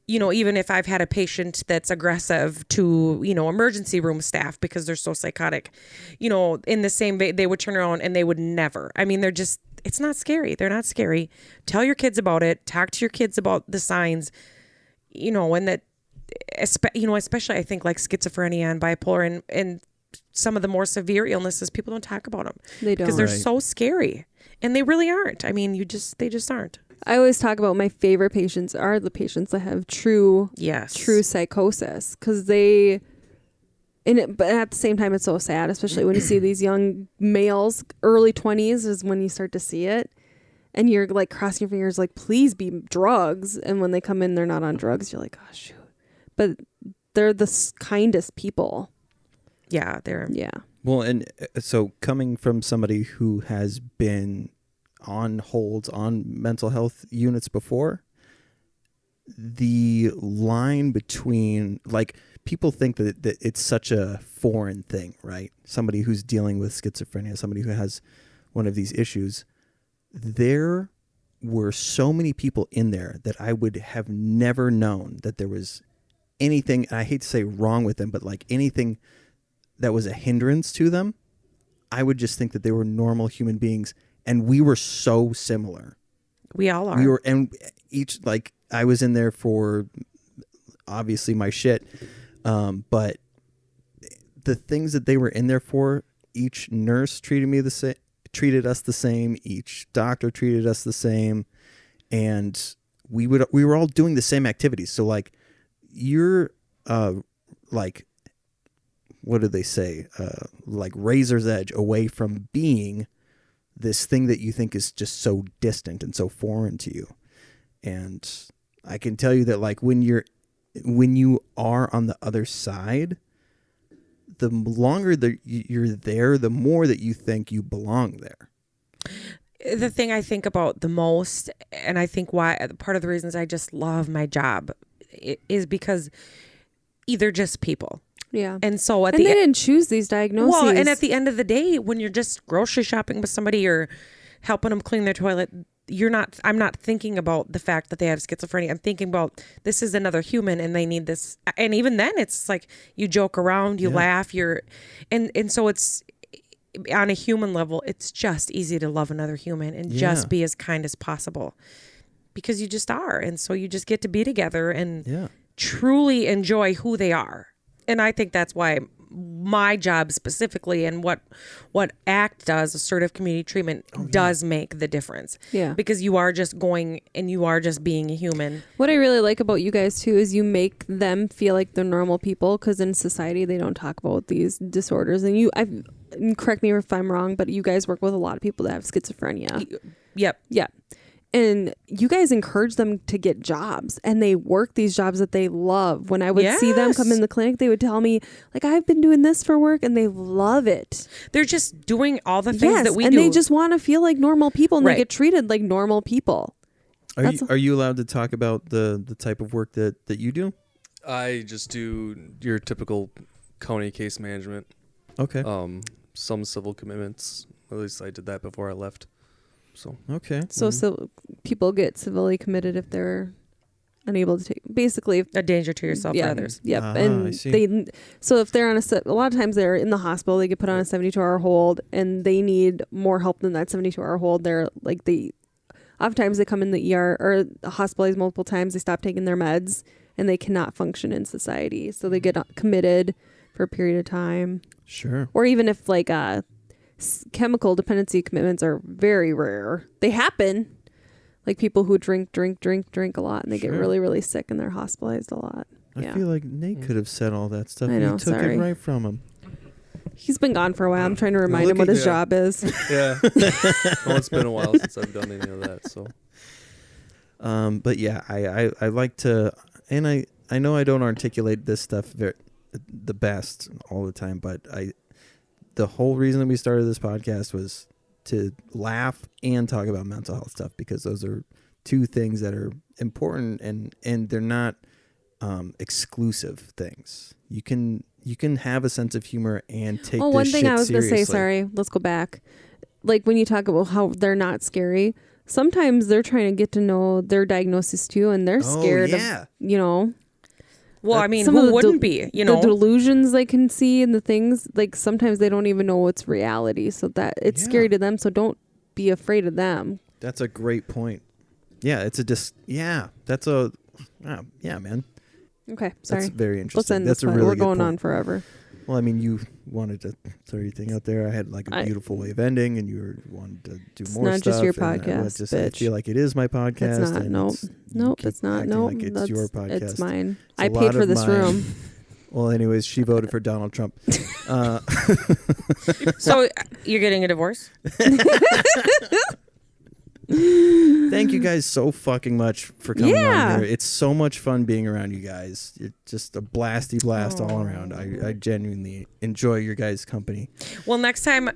if I've had a patient that's aggressive to, you know, emergency room staff because they're so psychotic, you know, in the same way they would turn around and they would never. I mean, it's not scary. They're not scary. Tell your kids about it. Talk to your kids about the signs, you know, and that, especially I think like schizophrenia and bipolar and some of the more severe illnesses, people don't talk about them They don't. because they're Right. so scary, and they really aren't. I mean, they just aren't. I always talk about my favorite patients are the patients that have true psychosis, because but at the same time, it's so sad, especially when you see these young males, early 20s is when you start to see it. And you're like crossing your fingers, like, please be drugs. And when they come in, they're not on drugs. You're like, oh, shoot. But they're the kindest people. Yeah, they're Yeah. Well, and so coming from somebody who has been on holds on mental health units before, the line between, like, people think that it's such a foreign thing, right? Somebody who's dealing with schizophrenia, somebody who has one of these issues. There were so many people in there that I would have never known that there was anything, and I hate to say wrong with them, but like anything that was a hindrance to them. I would just think that they were normal human beings, and we were so similar. we all are. We were, and each, like, I was in there for obviously my shit, but the things that they were in there for, each nurse treated us the same, each doctor treated us the same, and we were all doing the same activities. So like, you're like, what do they say? Like razor's edge away from being this thing that you think is just so distant and so foreign to you. And I can tell you that, like, when you are on the other side, the longer that you're there, the more that you think you belong there. The thing I think about the most, and I think why part of the reasons I just love my job is because either just people. Yeah. And so they didn't choose these diagnoses. Well, and at the end of the day, when you're just grocery shopping with somebody or helping them clean their toilet, I'm not thinking about the fact that they have schizophrenia. I'm thinking about this is another human and they need this. And even then it's like you joke around, you laugh, and so it's on a human level, it's just easy to love another human and just be as kind as possible because you just are. And so you just get to be together and truly enjoy who they are. And I think that's why my job specifically and what ACT does, assertive community treatment, does make the difference. Yeah. Because you are just going and you are just being a human. What I really like about you guys too is you make them feel like they're normal people, because in society they don't talk about these disorders. And correct me if I'm wrong, but you guys work with a lot of people that have schizophrenia. Yep. Yeah. And you guys encourage them to get jobs, and they work these jobs that they love. When I would see them come in the clinic, they would tell me, like, I've been doing this for work, and they love it. They're just doing all the things that we do. And they just want to feel like normal people, and they get treated like normal people. Are you allowed to talk about the type of work that you do? I just do your typical county case management. Okay. Some civil commitments. At least I did that before I left. So okay. So people get civilly committed if they're unable to take, basically a danger to yourself or others. Yep. And so if they're on a lot of times they're in the hospital, they get put on a 72-hour hold, and they need more help than that 72-hour hold. They're like oftentimes they come in the ER or hospitalized multiple times. They stop taking their meds and they cannot function in society. So they get committed for a period of time. Sure. Or even if like chemical dependency commitments are very rare. They happen, like people who drink a lot, and they get really, really sick and they're hospitalized a lot. I feel like Nate could have said all that stuff. I know, you took it right from him. He's been gone for a while. I'm trying to remind him what his job is. Yeah. Well, it's been a while since I've done any of that. So. But yeah, I like to, and I know I don't articulate this stuff the best all the time, but the whole reason that we started this podcast was to laugh and talk about mental health stuff, because those are two things that are important and they're not exclusive things. You can have a sense of humor and take this one thing shit I was going to say, seriously. sorry, let's go back. Like when you talk about how they're not scary, sometimes they're trying to get to know their diagnosis too, and they're scared of, Well, I mean, some who of wouldn't be, the delusions they can see and the things, like sometimes they don't even know what's reality. So that it's scary to them. So don't be afraid of them. That's a great point. Yeah, man. Okay, sorry. That's very interesting. Let's end That's this a one. really We're good going point. on forever. Well, I mean, you wanted to throw your thing out there. I had like a beautiful way of ending, and you wanted to do more stuff. It's not just your and podcast, I feel like it is my podcast. It's not. and Nope. you it's keep not. acting Nope. like it's your podcast. It's mine. It's a I lot paid for of this mine. room. Well, anyways, she voted for Donald Trump. So you're getting a divorce? Thank you guys so fucking much for coming on here. It's so much fun being around you guys. It's just a blasty blast all around. I genuinely enjoy your guys' company. Well, next time,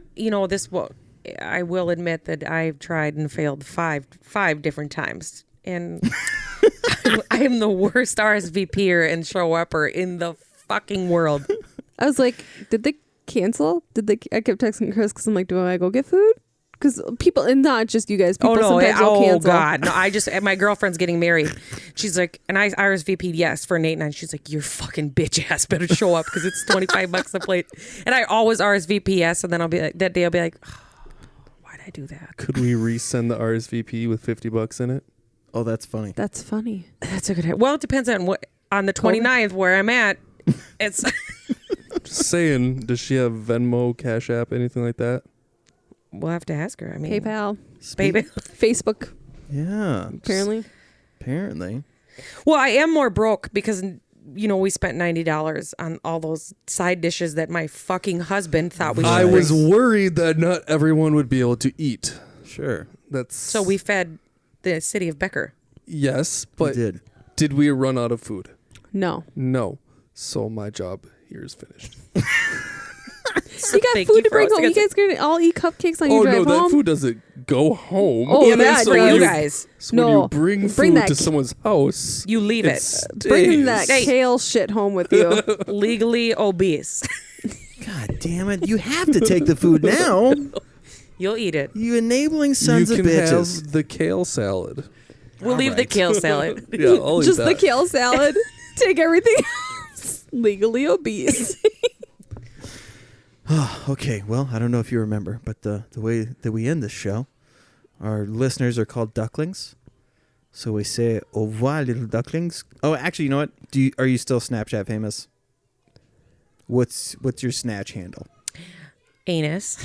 I will admit that I've tried and failed five different times. And I am the worst RSVPer and show upper in the fucking world. I was like, did they cancel? I kept texting Chris because I'm like, do I go get food? Because people, and not just you guys, people sometimes will cancel. God. No, my girlfriend's getting married. She's like, and I RSVP'd yes for Nate, and she's like, your fucking bitch ass better show up because it's $25 a plate. And I always RSVP yes, and then I'll be like, that day I'll be like, oh, why'd I do that? Could we resend the RSVP with $50 in it? Oh, that's funny. That's funny. That's a good idea. Well, it depends on the 29th where I'm at. It's Just saying, does she have Venmo, Cash App, anything like that? we'll have to ask her. I mean, PayPal, Facebook, Yeah. apparently. Well, I am more broke because we spent $90 on all those side dishes that my fucking husband thought we should. I was worried that not everyone would be able to eat. Sure. So we fed the city of Becker. Yes, but did we run out of food? No. No. So my job here is finished. You got Thank food you to for bring home. You hosting guys gonna all eat cupcakes on Oh your no, drive that home? food doesn't go home. Oh, Yeah, but that it's for does. you guys. So when No, you bring bring food that to ca- someone's house, You leave it it. Bring that stays. kale shit home with you. Legally obese. God damn it! You have to take the food now. You'll eat it. You enabling sons you of can bitches. have the kale salad. We'll leave the right. kale salad. Yeah, I'll eat Just the that. kale salad. Take everything else. Legally obese. Okay, well, I don't know if you remember, but the way that we end this show, our listeners are called ducklings. So we say, au revoir, little ducklings. Oh, actually, you know what? Are you still Snapchat famous? What's your snatch handle? Anus.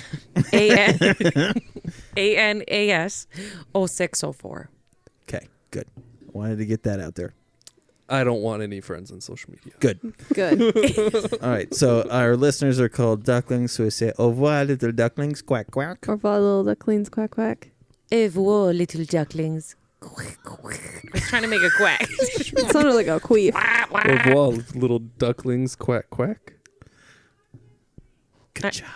ANAS 0604. Okay, good. Wanted to get that out there. I don't want any friends on social media. Good. Good. All right, so our listeners are called ducklings, so we say, au revoir, little ducklings, quack, quack. Or for little ducklings, quack, quack. Evo, little ducklings. I was trying to make a quack. It sounded like a queef. Au revoir, little ducklings, quack quack. Good job.